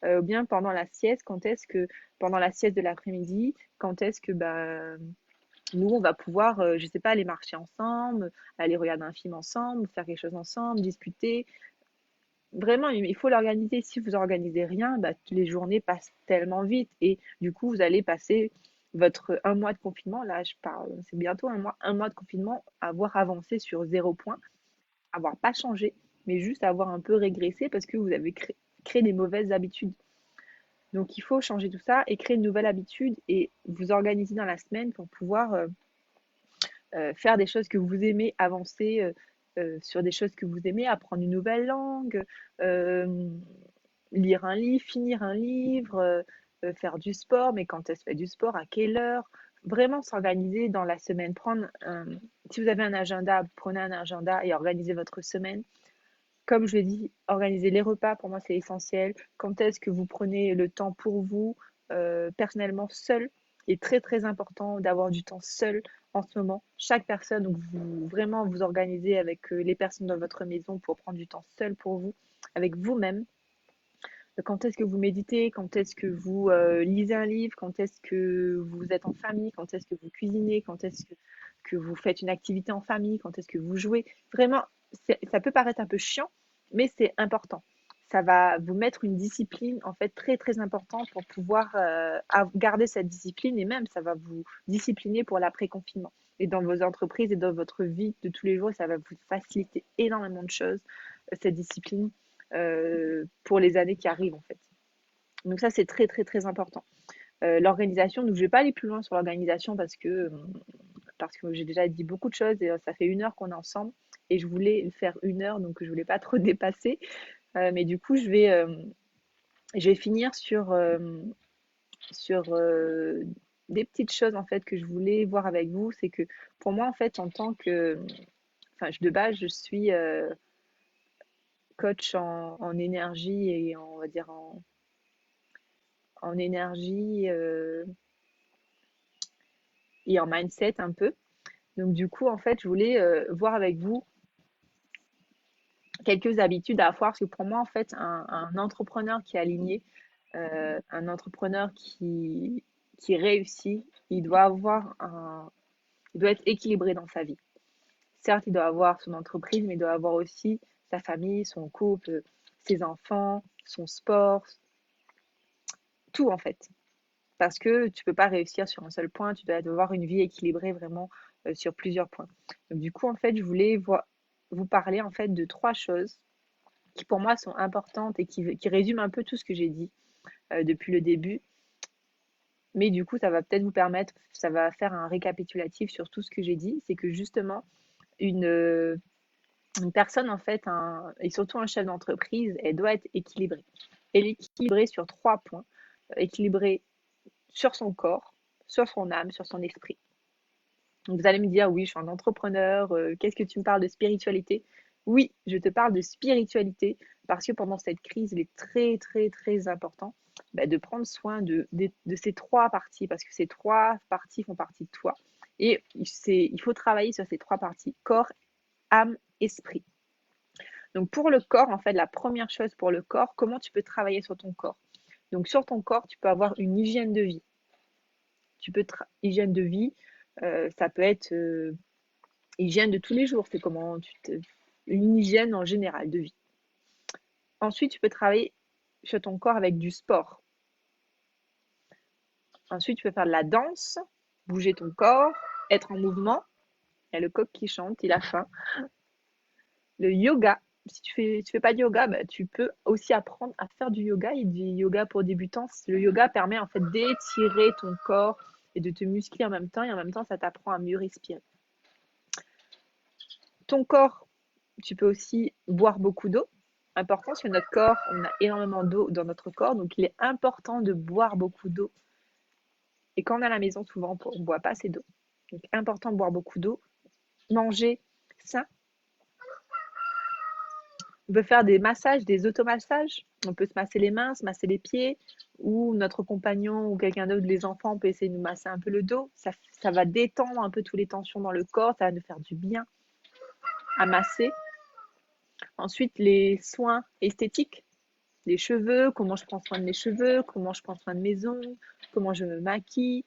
ou bien pendant la sieste, quand est-ce que pendant la sieste de l'après-midi, quand est-ce que bah, nous, on va pouvoir, je sais pas, aller marcher ensemble, aller regarder un film ensemble, faire quelque chose ensemble, discuter. Vraiment, il faut l'organiser. Si vous organisez rien, bah, les journées passent tellement vite et du coup, vous allez passer votre 1 mois de confinement. Là, je parle, c'est bientôt 1 mois de confinement, avoir avancé sur 0 point, avoir pas changé, mais juste avoir un peu régressé parce que vous avez créé des mauvaises habitudes. Donc, il faut changer tout ça et créer une nouvelle habitude et vous organiser dans la semaine pour pouvoir faire des choses que vous aimez, avancer sur des choses que vous aimez, apprendre une nouvelle langue, euh, lire un livre, finir un livre, faire du sport, mais quand est-ce fait du sport, à quelle heure, vraiment s'organiser dans la semaine. Si vous avez un agenda, prenez un agenda et organisez votre semaine. Comme je l'ai dit, organiser les repas, pour moi, c'est essentiel. Quand est-ce que vous prenez le temps pour vous, personnellement, seul, est très très important d'avoir du temps seul en ce moment. Chaque personne, donc vous vraiment vous organisez avec les personnes dans votre maison pour prendre du temps seul pour vous, avec vous-même. Quand est-ce que vous méditez, quand est-ce que vous lisez un livre, quand est-ce que vous êtes en famille, quand est-ce que vous cuisinez, quand est-ce que vous faites une activité en famille, quand est-ce que vous jouez. Vraiment, ça peut paraître un peu chiant, mais c'est important. Ça va vous mettre une discipline en fait très très importante pour pouvoir garder cette discipline et même ça va vous discipliner pour l'après-confinement. Et dans vos entreprises et dans votre vie de tous les jours, ça va vous faciliter énormément de choses, cette discipline pour les années qui arrivent en fait. Donc ça c'est très très très important. L'organisation, donc je ne vais pas aller plus loin sur l'organisation parce que j'ai déjà dit beaucoup de choses et ça fait 1 heure qu'on est ensemble et je voulais faire 1 heure donc je voulais pas trop dépasser. Mais du coup je vais finir sur des petites choses en fait que je voulais voir avec vous. C'est que pour moi en fait en tant que, enfin de base je suis coach en énergie et on va dire en énergie et en mindset un peu. Donc du coup, en fait, je voulais voir avec vous quelques habitudes à avoir, parce que pour moi, en fait, un entrepreneur qui est aligné, un entrepreneur qui réussit, il doit être équilibré dans sa vie. Certes, il doit avoir son entreprise, mais il doit avoir aussi sa famille, son couple, ses enfants, son sport, tout en fait. Parce que tu peux pas réussir sur un seul point, tu dois avoir une vie équilibrée vraiment sur plusieurs points. Donc du coup, en fait, je voulais vous parler en fait de 3 choses qui pour moi sont importantes et qui résument un peu tout ce que j'ai dit depuis le début. Mais du coup, ça va peut-être vous permettre, ça va faire un récapitulatif sur tout ce que j'ai dit. C'est que justement, une, une personne en fait, et surtout un chef d'entreprise, elle doit être équilibrée. et l'équilibrer sur 3 points. Équilibrer sur son corps, sur son âme, sur son esprit. Donc vous allez me dire, oui, je suis un entrepreneur, qu'est-ce que tu me parles de spiritualité? Oui, je te parle de spiritualité parce que pendant cette crise, il est très, très, très important de prendre soin de ces 3 parties parce que ces 3 parties font partie de toi. Et il faut travailler sur ces 3 parties, corps, âme, esprit. Donc pour le corps, en fait, la première chose pour le corps, comment tu peux travailler sur ton corps? Donc sur ton corps, tu peux avoir une hygiène de vie. Hygiène de vie, ça peut être hygiène de tous les jours, c'est une hygiène en général de vie. Ensuite, tu peux travailler sur ton corps avec du sport. Ensuite, tu peux faire de la danse, bouger ton corps, être en mouvement. Il y a le coq qui chante, il a faim. Le yoga. Si tu fais pas de yoga, tu peux aussi apprendre à faire du yoga. Il y a du yoga pour débutants. Le yoga permet en fait d'étirer ton corps et de te muscler en même temps. Et en même temps, ça t'apprend à mieux respirer. Ton corps, tu peux aussi boire beaucoup d'eau. Important parce que notre corps, on a énormément d'eau dans notre corps. Donc, il est important de boire beaucoup d'eau. Et quand on est à la maison, souvent, on ne boit pas assez d'eau. Donc, important de boire beaucoup d'eau. Manger sain. On peut faire des massages, des automassages. On peut se masser les mains, se masser les pieds, ou notre compagnon ou quelqu'un d'autre, les enfants, on peut essayer de nous masser un peu le dos. Ça va détendre un peu toutes les tensions dans le corps, ça va nous faire du bien à masser. Ensuite, les soins esthétiques, les cheveux, comment je prends soin de mes cheveux, comment je prends soin de mes ongles, comment je me maquille.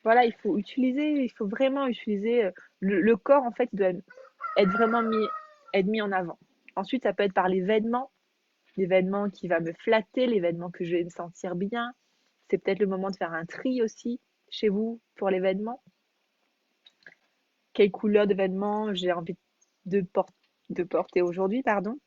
Voilà, il faut vraiment utiliser le corps, en fait, il doit être vraiment être mis en avant. Ensuite, ça peut être par les vêtements qui vont me flatter, les vêtements que je vais me sentir bien. C'est peut-être le moment de faire un tri aussi chez vous pour les vêtements. Quelle couleur de vêtements j'ai envie de porter aujourd'hui, pardon.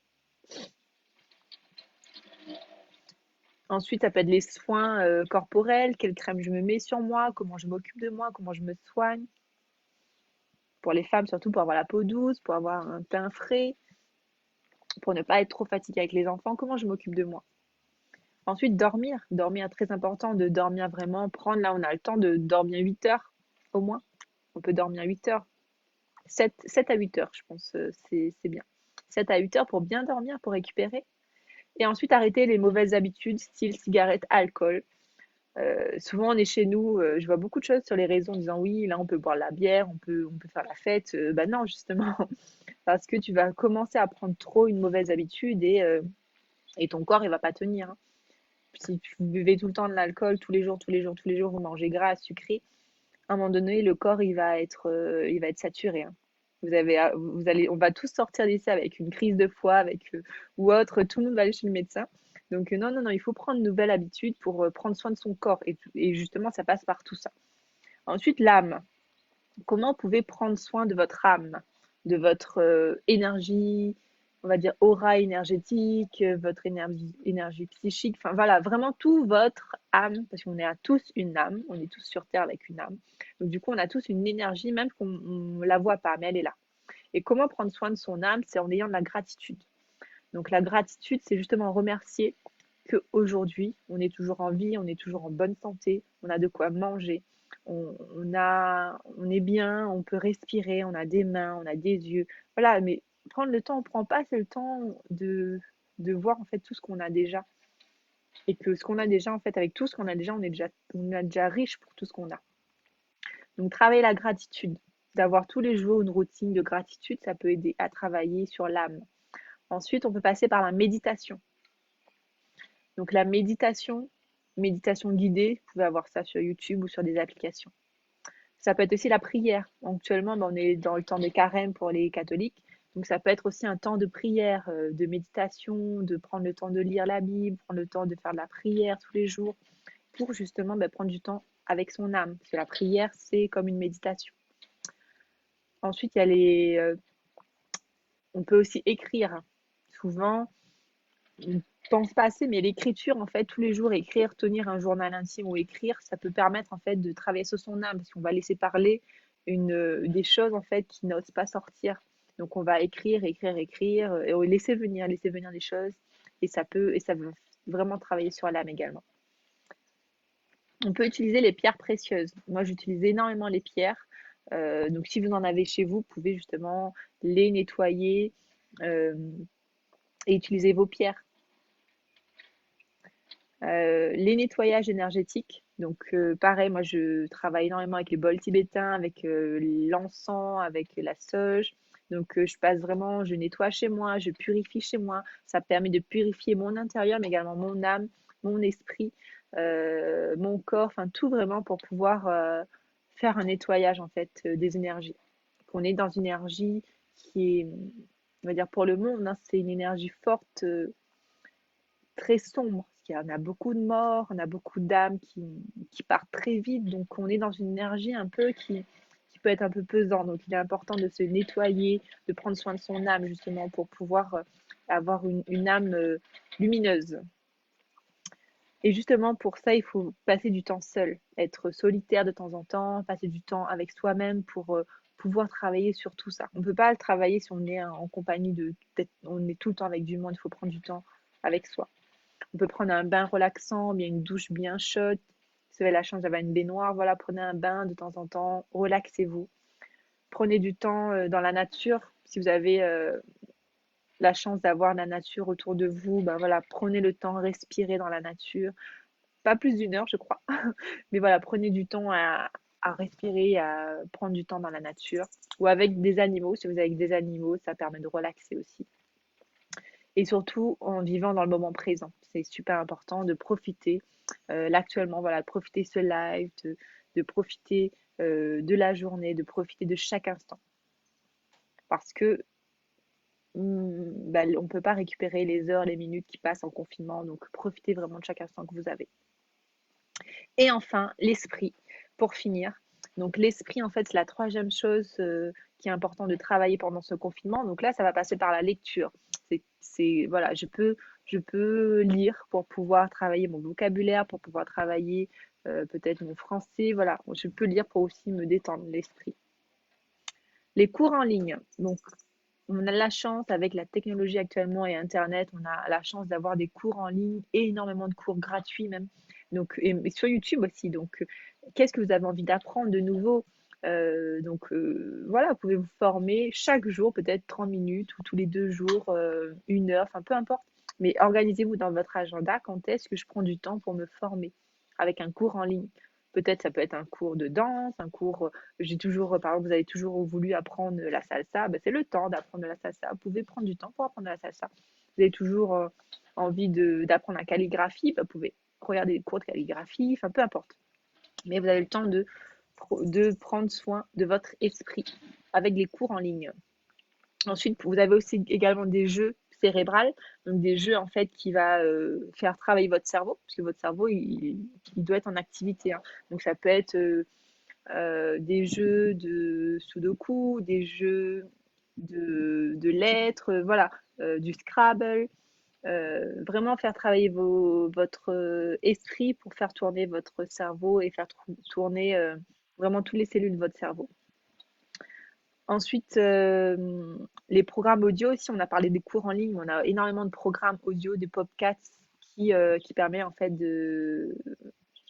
Ensuite, ça peut être les soins corporels, quelle crème je me mets sur moi, comment je m'occupe de moi, comment je me soigne. Pour les femmes, surtout pour avoir la peau douce, pour avoir un teint frais, pour ne pas être trop fatiguée avec les enfants, comment je m'occupe de moi. Ensuite, dormir. Dormir, très important de dormir vraiment, là on a le temps de dormir 8 heures au moins. On peut dormir 8 heures. 7 à 8 heures, je pense, c'est bien. 7 à 8 heures pour bien dormir, pour récupérer. Et ensuite, arrêter les mauvaises habitudes, style cigarette, alcool. Souvent, on est chez nous, je vois beaucoup de choses sur les réseaux en disant oui, là, on peut boire de la bière, on peut faire la fête. Non, justement, parce que tu vas commencer à prendre trop une mauvaise habitude et ton corps, il va pas tenir. Hein. Si tu buvais tout le temps de l'alcool, tous les jours, tous les jours, tous les jours, vous mangez gras, sucré, à un moment donné, le corps, il va être saturé. Hein. On va tous sortir d'ici avec une crise de foie, ou autre. Tout le monde va aller chez le médecin. Donc non, non, non, il faut prendre une nouvelle habitude pour prendre soin de son corps. Et justement, ça passe par tout ça. Ensuite, l'âme. Comment vous pouvez prendre soin de votre âme, de votre énergie, on va dire aura énergétique, votre énergie psychique, enfin voilà, vraiment tout votre âme, parce qu'on est à tous une âme, on est tous sur Terre avec une âme. Donc du coup, on a tous une énergie, même qu'on ne la voit pas, mais elle est là. Et comment prendre soin de son âme? C'est en ayant de la gratitude. Donc la gratitude, c'est justement remercier qu'aujourd'hui, on est toujours en vie, on est toujours en bonne santé, on a de quoi manger, on est bien, on peut respirer, on a des mains, on a des yeux. Voilà, mais prendre le temps, on ne prend pas assez le temps de voir en fait tout ce qu'on a déjà. Et que ce qu'on a déjà, en fait, avec tout ce qu'on a déjà, on est déjà riche pour tout ce qu'on a. Donc travailler la gratitude, d'avoir tous les jours une routine de gratitude, ça peut aider à travailler sur l'âme. Ensuite, on peut passer par la méditation. Donc la méditation guidée, vous pouvez avoir ça sur YouTube ou sur des applications. Ça peut être aussi la prière. Actuellement, on est dans le temps de carême pour les catholiques. Donc ça peut être aussi un temps de prière, de méditation, de prendre le temps de lire la Bible, prendre le temps de faire de la prière tous les jours pour justement prendre du temps avec son âme. Parce que la prière, c'est comme une méditation. Ensuite, il y a on peut aussi écrire. Souvent, on pense pas assez, mais l'écriture, en fait, tous les jours, écrire, tenir un journal intime ou écrire, ça peut permettre, en fait, de travailler sur son âme, parce qu'on va laisser parler des choses, en fait, qui n'osent pas sortir. Donc, on va écrire, écrire, écrire, et laisser venir des choses, et ça vraiment travailler sur l'âme également. On peut utiliser les pierres précieuses. Moi, j'utilise énormément les pierres. Donc, si vous en avez chez vous, vous pouvez justement les nettoyer euh, et utiliser vos pierres. Les nettoyages énergétiques. Donc, pareil, moi, je travaille énormément avec les bols tibétains, avec l'encens, avec la sauge. Donc, je passe vraiment, je nettoie chez moi, je purifie chez moi. Ça permet de purifier mon intérieur, mais également mon âme, mon esprit, mon corps, enfin tout vraiment pour pouvoir faire un nettoyage en fait des énergies. Qu'on est dans une énergie qui est, on va dire pour le monde, hein, c'est une énergie forte, très sombre. Il y en a beaucoup de morts, on a beaucoup d'âmes qui partent très vite, donc on est dans une énergie un peu qui peut être un peu pesante. Donc il est important de se nettoyer, de prendre soin de son âme justement pour pouvoir avoir une âme lumineuse. Et justement, pour ça, il faut passer du temps seul, être solitaire de temps en temps, passer du temps avec soi-même pour pouvoir travailler sur tout ça. On ne peut pas le travailler si on est en compagnie on est tout le temps avec du monde, il faut prendre du temps avec soi. On peut prendre un bain relaxant, bien une douche bien chaude. Si vous avez la chance d'avoir une baignoire, voilà, prenez un bain de temps en temps, relaxez-vous. Prenez du temps dans la nature. Si vous avez la chance d'avoir la nature autour de vous, ben voilà, prenez le temps, respirez dans la nature. Pas plus d'une heure, je crois. Mais voilà, prenez du temps à respirer, à prendre du temps dans la nature. Ou avec des animaux. Si vous êtes avec des animaux, ça permet de relaxer aussi. Et surtout en vivant dans le moment présent. C'est super important de profiter l'actuellement, voilà, de profiter ce live, de profiter de la journée, de profiter de chaque instant. Parce que bah, on ne peut pas récupérer les heures, les minutes qui passent en confinement. Donc profitez vraiment de chaque instant que vous avez. Et enfin, l'esprit, pour finir. Donc l'esprit, en fait, c'est la troisième chose qui est important de travailler pendant ce confinement. Donc là, ça va passer par la lecture. Voilà, je peux lire pour pouvoir travailler mon vocabulaire, pour pouvoir travailler peut-être mon français. Voilà, je peux lire pour aussi me détendre l'esprit. Les cours en ligne. Donc, on a la chance avec la technologie actuellement et Internet, on a la chance d'avoir des cours en ligne et énormément de cours gratuits même. Donc, et sur YouTube aussi. Donc, qu'est-ce que vous avez envie d'apprendre de nouveau? Voilà, vous pouvez vous former chaque jour, peut-être 30 minutes ou tous les 2 jours, 1 heure, enfin peu importe. Mais organisez-vous dans votre agenda quand est-ce que je prends du temps pour me former avec un cours en ligne. Peut-être ça peut être un cours de danse, un cours, j'ai toujours, par exemple, vous avez toujours voulu apprendre la salsa, ben, c'est le temps d'apprendre la salsa. Vous pouvez prendre du temps pour apprendre la salsa. Vous avez toujours envie d'apprendre la calligraphie, ben, vous pouvez regarder des cours de calligraphie, enfin peu importe. Mais vous avez le temps de prendre soin de votre esprit avec des cours en ligne. Ensuite, vous avez aussi également des jeux cérébrales, donc des jeux en fait qui va faire travailler votre cerveau, parce que votre cerveau il doit être en activité, hein. Donc ça peut être des jeux de sudoku, des jeux de lettres, voilà, du Scrabble. Vraiment faire travailler votre esprit pour faire tourner votre cerveau et faire tourner vraiment toutes les cellules de votre cerveau. Ensuite, les programmes audio aussi, on a parlé des cours en ligne, on a énormément de programmes audio, des podcasts qui permet en fait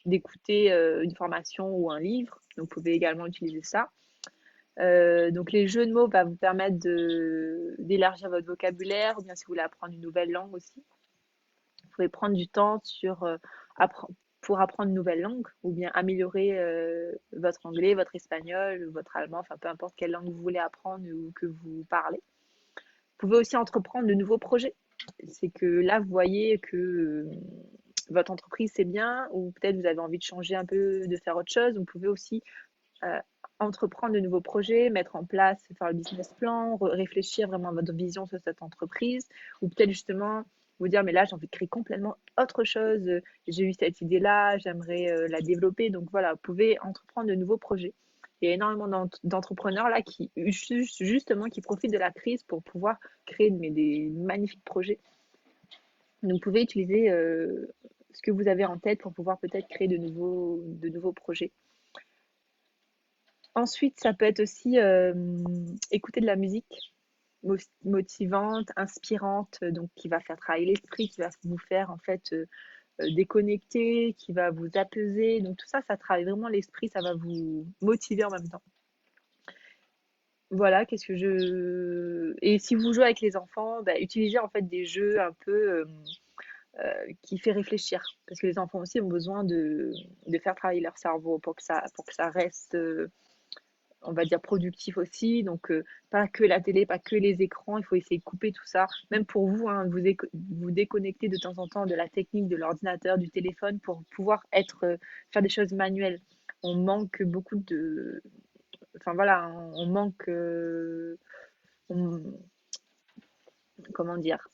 d'écouter une formation ou un livre. Donc, vous pouvez également utiliser ça. Donc, les jeux de mots va vous permettre d'élargir votre vocabulaire, ou bien si vous voulez apprendre une nouvelle langue aussi. Vous pouvez prendre du temps pour apprendre une nouvelle langue, ou bien améliorer votre anglais, votre espagnol, votre allemand, enfin peu importe quelle langue vous voulez apprendre ou que vous parlez. Vous pouvez aussi entreprendre de nouveaux projets. C'est que là, vous voyez que votre entreprise c'est bien, ou peut-être vous avez envie de changer un peu, de faire autre chose. Vous pouvez aussi entreprendre de nouveaux projets, mettre en place, faire le business plan, réfléchir vraiment à votre vision sur cette entreprise, ou peut-être justement vous dire mais là j'ai envie de créer complètement autre chose, j'ai eu cette idée-là, j'aimerais la développer. Donc voilà, vous pouvez entreprendre de nouveaux projets. Il y a énormément d'entrepreneurs là qui justement qui profitent de la crise pour pouvoir créer des magnifiques projets. Donc vous pouvez utiliser ce que vous avez en tête pour pouvoir peut-être créer de nouveaux projets. Ensuite, ça peut être aussi écouter de la musique. motivante, inspirante, donc qui va faire travailler l'esprit, qui va vous faire en fait déconnecter, qui va vous apaiser. Donc tout ça, ça travaille vraiment l'esprit, ça va vous motiver en même temps. Voilà, qu'est-ce que je... Et si vous jouez avec les enfants, bah, utilisez en fait des jeux un peu qui fait réfléchir. Parce que les enfants aussi ont besoin de faire travailler leur cerveau pour que ça reste, on va dire, productif aussi. Donc, pas que la télé, pas que les écrans, il faut essayer de couper tout ça. Même pour vous, hein, vous déconnecter de temps en temps de la technique, de l'ordinateur, du téléphone pour pouvoir faire des choses manuelles. On manque beaucoup de... Enfin voilà, on manque... on- comment dire?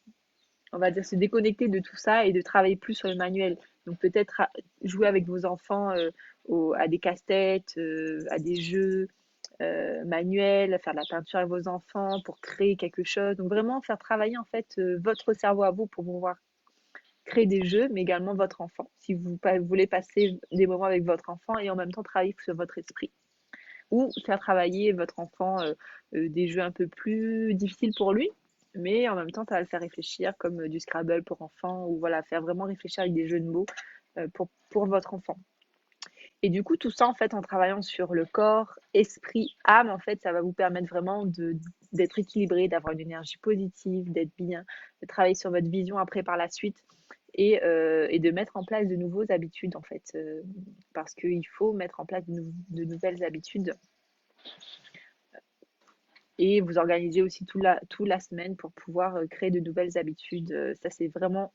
On va dire se déconnecter de tout ça et de travailler plus sur le manuel. Donc peut-être jouer avec vos enfants à des casse-têtes, à des jeux manuels, faire de la peinture avec vos enfants pour créer quelque chose. Donc vraiment faire travailler en fait votre cerveau à vous pour pouvoir créer des jeux, mais également votre enfant. Si vous voulez passer des moments avec votre enfant et en même temps travailler sur votre esprit. Ou faire travailler votre enfant des jeux un peu plus difficiles pour lui, mais en même temps, ça va le faire réfléchir, comme du Scrabble pour enfants, ou voilà, faire vraiment réfléchir avec des jeux de mots pour votre enfant. Et du coup, tout ça, en fait, en travaillant sur le corps, esprit, âme, en fait, ça va vous permettre vraiment d'être équilibré, d'avoir une énergie positive, d'être bien, de travailler sur votre vision après par la suite et de mettre en place de nouvelles habitudes, en fait, parce qu'il faut mettre en place de nouvelles habitudes et vous organisez aussi toute la semaine pour pouvoir créer de nouvelles habitudes. Ça, c'est vraiment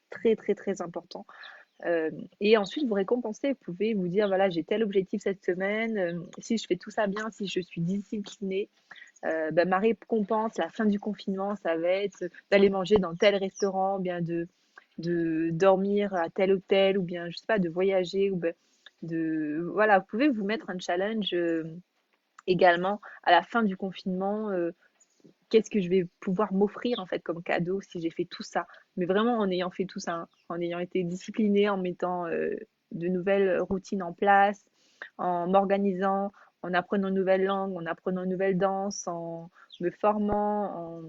très, très, très important. Et ensuite, vous récompensez. Vous pouvez vous dire, voilà, j'ai tel objectif cette semaine. Si je fais tout ça bien, si je suis disciplinée, ben, ma récompense, la fin du confinement, ça va être d'aller manger dans tel restaurant, bien de dormir à tel hôtel, ou bien, je sais pas, de voyager, ou ben, voilà, vous pouvez vous mettre un challenge également à la fin du confinement. Qu'est-ce que je vais pouvoir m'offrir en fait comme cadeau si j'ai fait tout ça. Mais vraiment en ayant fait tout ça, hein, en ayant été disciplinée, en mettant de nouvelles routines en place, en m'organisant, en apprenant une nouvelle langue, en apprenant une nouvelle danse, en me formant,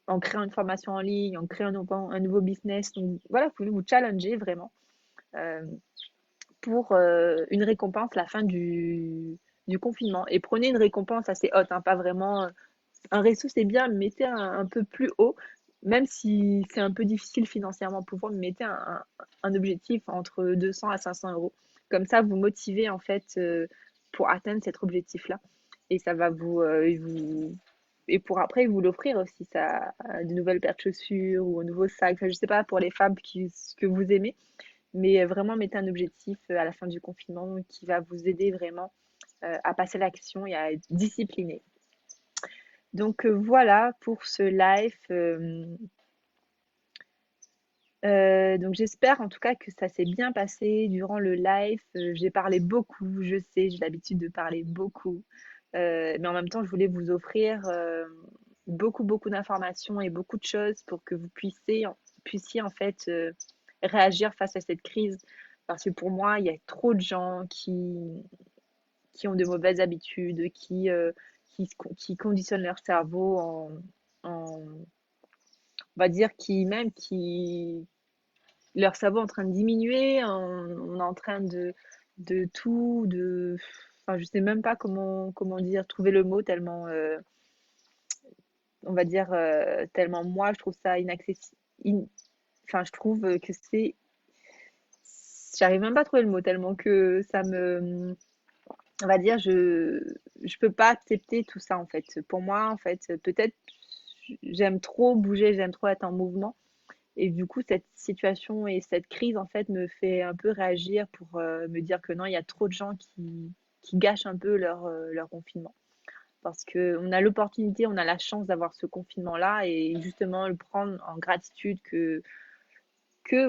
en créant une formation en ligne, en créant un nouveau business. Donc voilà, vous pouvez vous challenger vraiment euh, pour une récompense à la fin du confinement. Et prenez une récompense assez haute, hein, pas vraiment un resto, c'est bien, mais mettez un peu plus haut, même si c'est un peu difficile financièrement pour vous, mais mettez un objectif entre 200 à 500 euros. Comme ça, vous motivez en fait pour atteindre cet objectif-là. Et ça va et pour après, vous l'offrir aussi, ça, de nouvelles paires de chaussures ou un nouveau sac. Enfin, je sais pas pour les femmes que vous aimez, mais vraiment mettez un objectif à la fin du confinement qui va vous aider vraiment à passer à l'action et à être discipliné. Donc voilà pour ce live. Donc j'espère en tout cas que ça s'est bien passé durant le live. J'ai parlé beaucoup, je sais, j'ai l'habitude de parler beaucoup. Mais en même temps, je voulais vous offrir beaucoup, beaucoup d'informations et beaucoup de choses pour que vous puissiez en fait réagir face à cette crise. Parce que pour moi, il y a trop de gens qui ont de mauvaises habitudes, qui conditionnent leur cerveau on va dire, leur cerveau est en train de diminuer, on est en train de tout, enfin, je sais même pas comment dire, trouver le mot tellement, on va dire, tellement moi, je trouve ça inaccessible. Enfin, je trouve que j'arrive même pas à trouver le mot tellement que on va dire, je peux pas accepter tout ça en fait. Pour moi, en fait, peut-être j'aime trop bouger, j'aime trop être en mouvement. Et du coup, cette situation et cette crise, en fait, me fait un peu réagir pour me dire que non, il y a trop de gens qui gâchent un peu leur confinement. Parce qu'on a l'opportunité, on a la chance d'avoir ce confinement-là et justement le prendre en gratitude que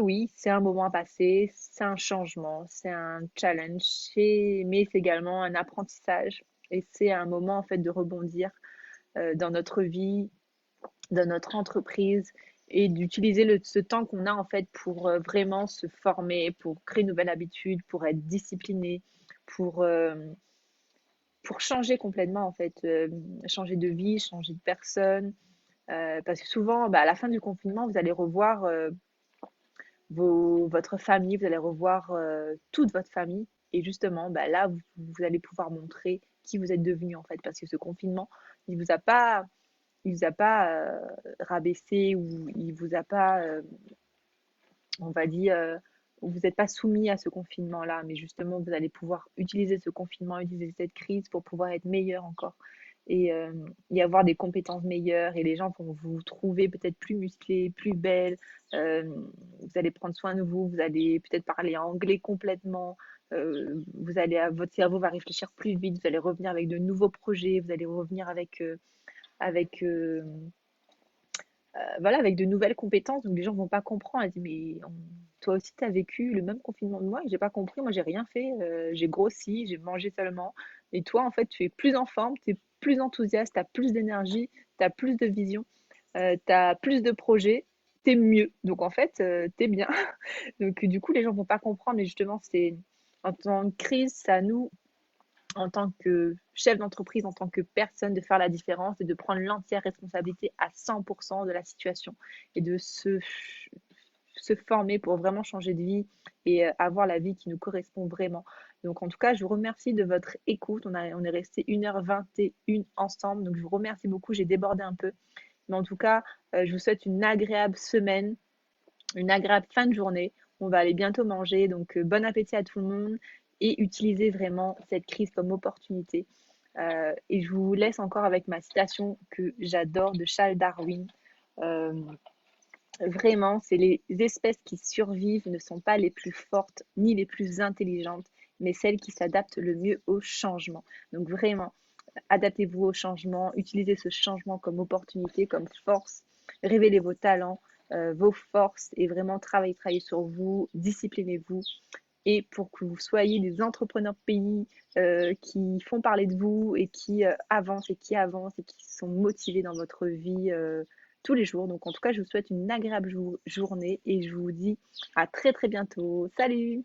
oui, c'est un moment à passer, c'est un changement, c'est un challenge, mais c'est également un apprentissage. Et c'est un moment en fait de rebondir dans notre vie, dans notre entreprise et d'utiliser ce temps qu'on a en fait pour vraiment se former, pour créer une nouvelle habitude, pour être discipliné, pour, pour changer complètement en fait, changer de vie, changer de personne. Parce que souvent, bah, à la fin du confinement, vous allez revoir votre famille, vous allez revoir toute votre famille. Et justement, bah, là, vous allez pouvoir montrer qui vous êtes devenu en fait. Parce que ce confinement, il vous a pas rabaissé ou il vous a pas, on va dire, vous n'êtes pas soumis à ce confinement-là. Mais justement, vous allez pouvoir utiliser ce confinement, utiliser cette crise pour pouvoir être meilleur encore et y avoir des compétences meilleures et les gens vont vous trouver peut-être plus musclé, plus belle. Euh, Vous allez prendre soin de vous, vous allez peut-être parler anglais complètement. Votre cerveau va réfléchir plus vite, vous allez revenir avec de nouveaux projets, vous allez revenir avec voilà, avec de nouvelles compétences. Donc les gens vont pas comprendre. Ils disent, mais toi aussi, tu as vécu le même confinement de moi et j'ai pas compris. Moi, j'ai rien fait. J'ai grossi, j'ai mangé seulement. Et toi, en fait, tu es plus en forme, tu es plus enthousiaste, tu as plus d'énergie, tu as plus de vision, tu as plus de projets, tu es mieux. Donc en fait, tu es bien. Donc du coup, les gens vont pas comprendre. Mais justement, c'est en temps de crise, c'est à nous en tant que chef d'entreprise, en tant que personne, de faire la différence et de prendre l'entière responsabilité à 100% de la situation et de se former pour vraiment changer de vie et avoir la vie qui nous correspond vraiment. Donc en tout cas, je vous remercie de votre écoute. On est resté 1h21 ensemble. Donc je vous remercie beaucoup. J'ai débordé un peu. Mais en tout cas, je vous souhaite une agréable semaine, une agréable fin de journée. On va aller bientôt manger, donc bon appétit à tout le monde et utilisez vraiment cette crise comme opportunité. Et je vous laisse encore avec ma citation que j'adore de Charles Darwin. Euh, Vraiment, c'est les espèces qui survivent ne sont pas les plus fortes ni les plus intelligentes, mais celles qui s'adaptent le mieux au changement. Donc vraiment, adaptez-vous au changement, utilisez ce changement comme opportunité, comme force, révélez vos talents, vos forces et vraiment travaillez sur vous, disciplinez-vous et pour que vous soyez des entrepreneurs pays qui font parler de vous et qui avancent et qui sont motivés dans votre vie tous les jours. Donc en tout cas, je vous souhaite une agréable journée et je vous dis à très très bientôt. Salut!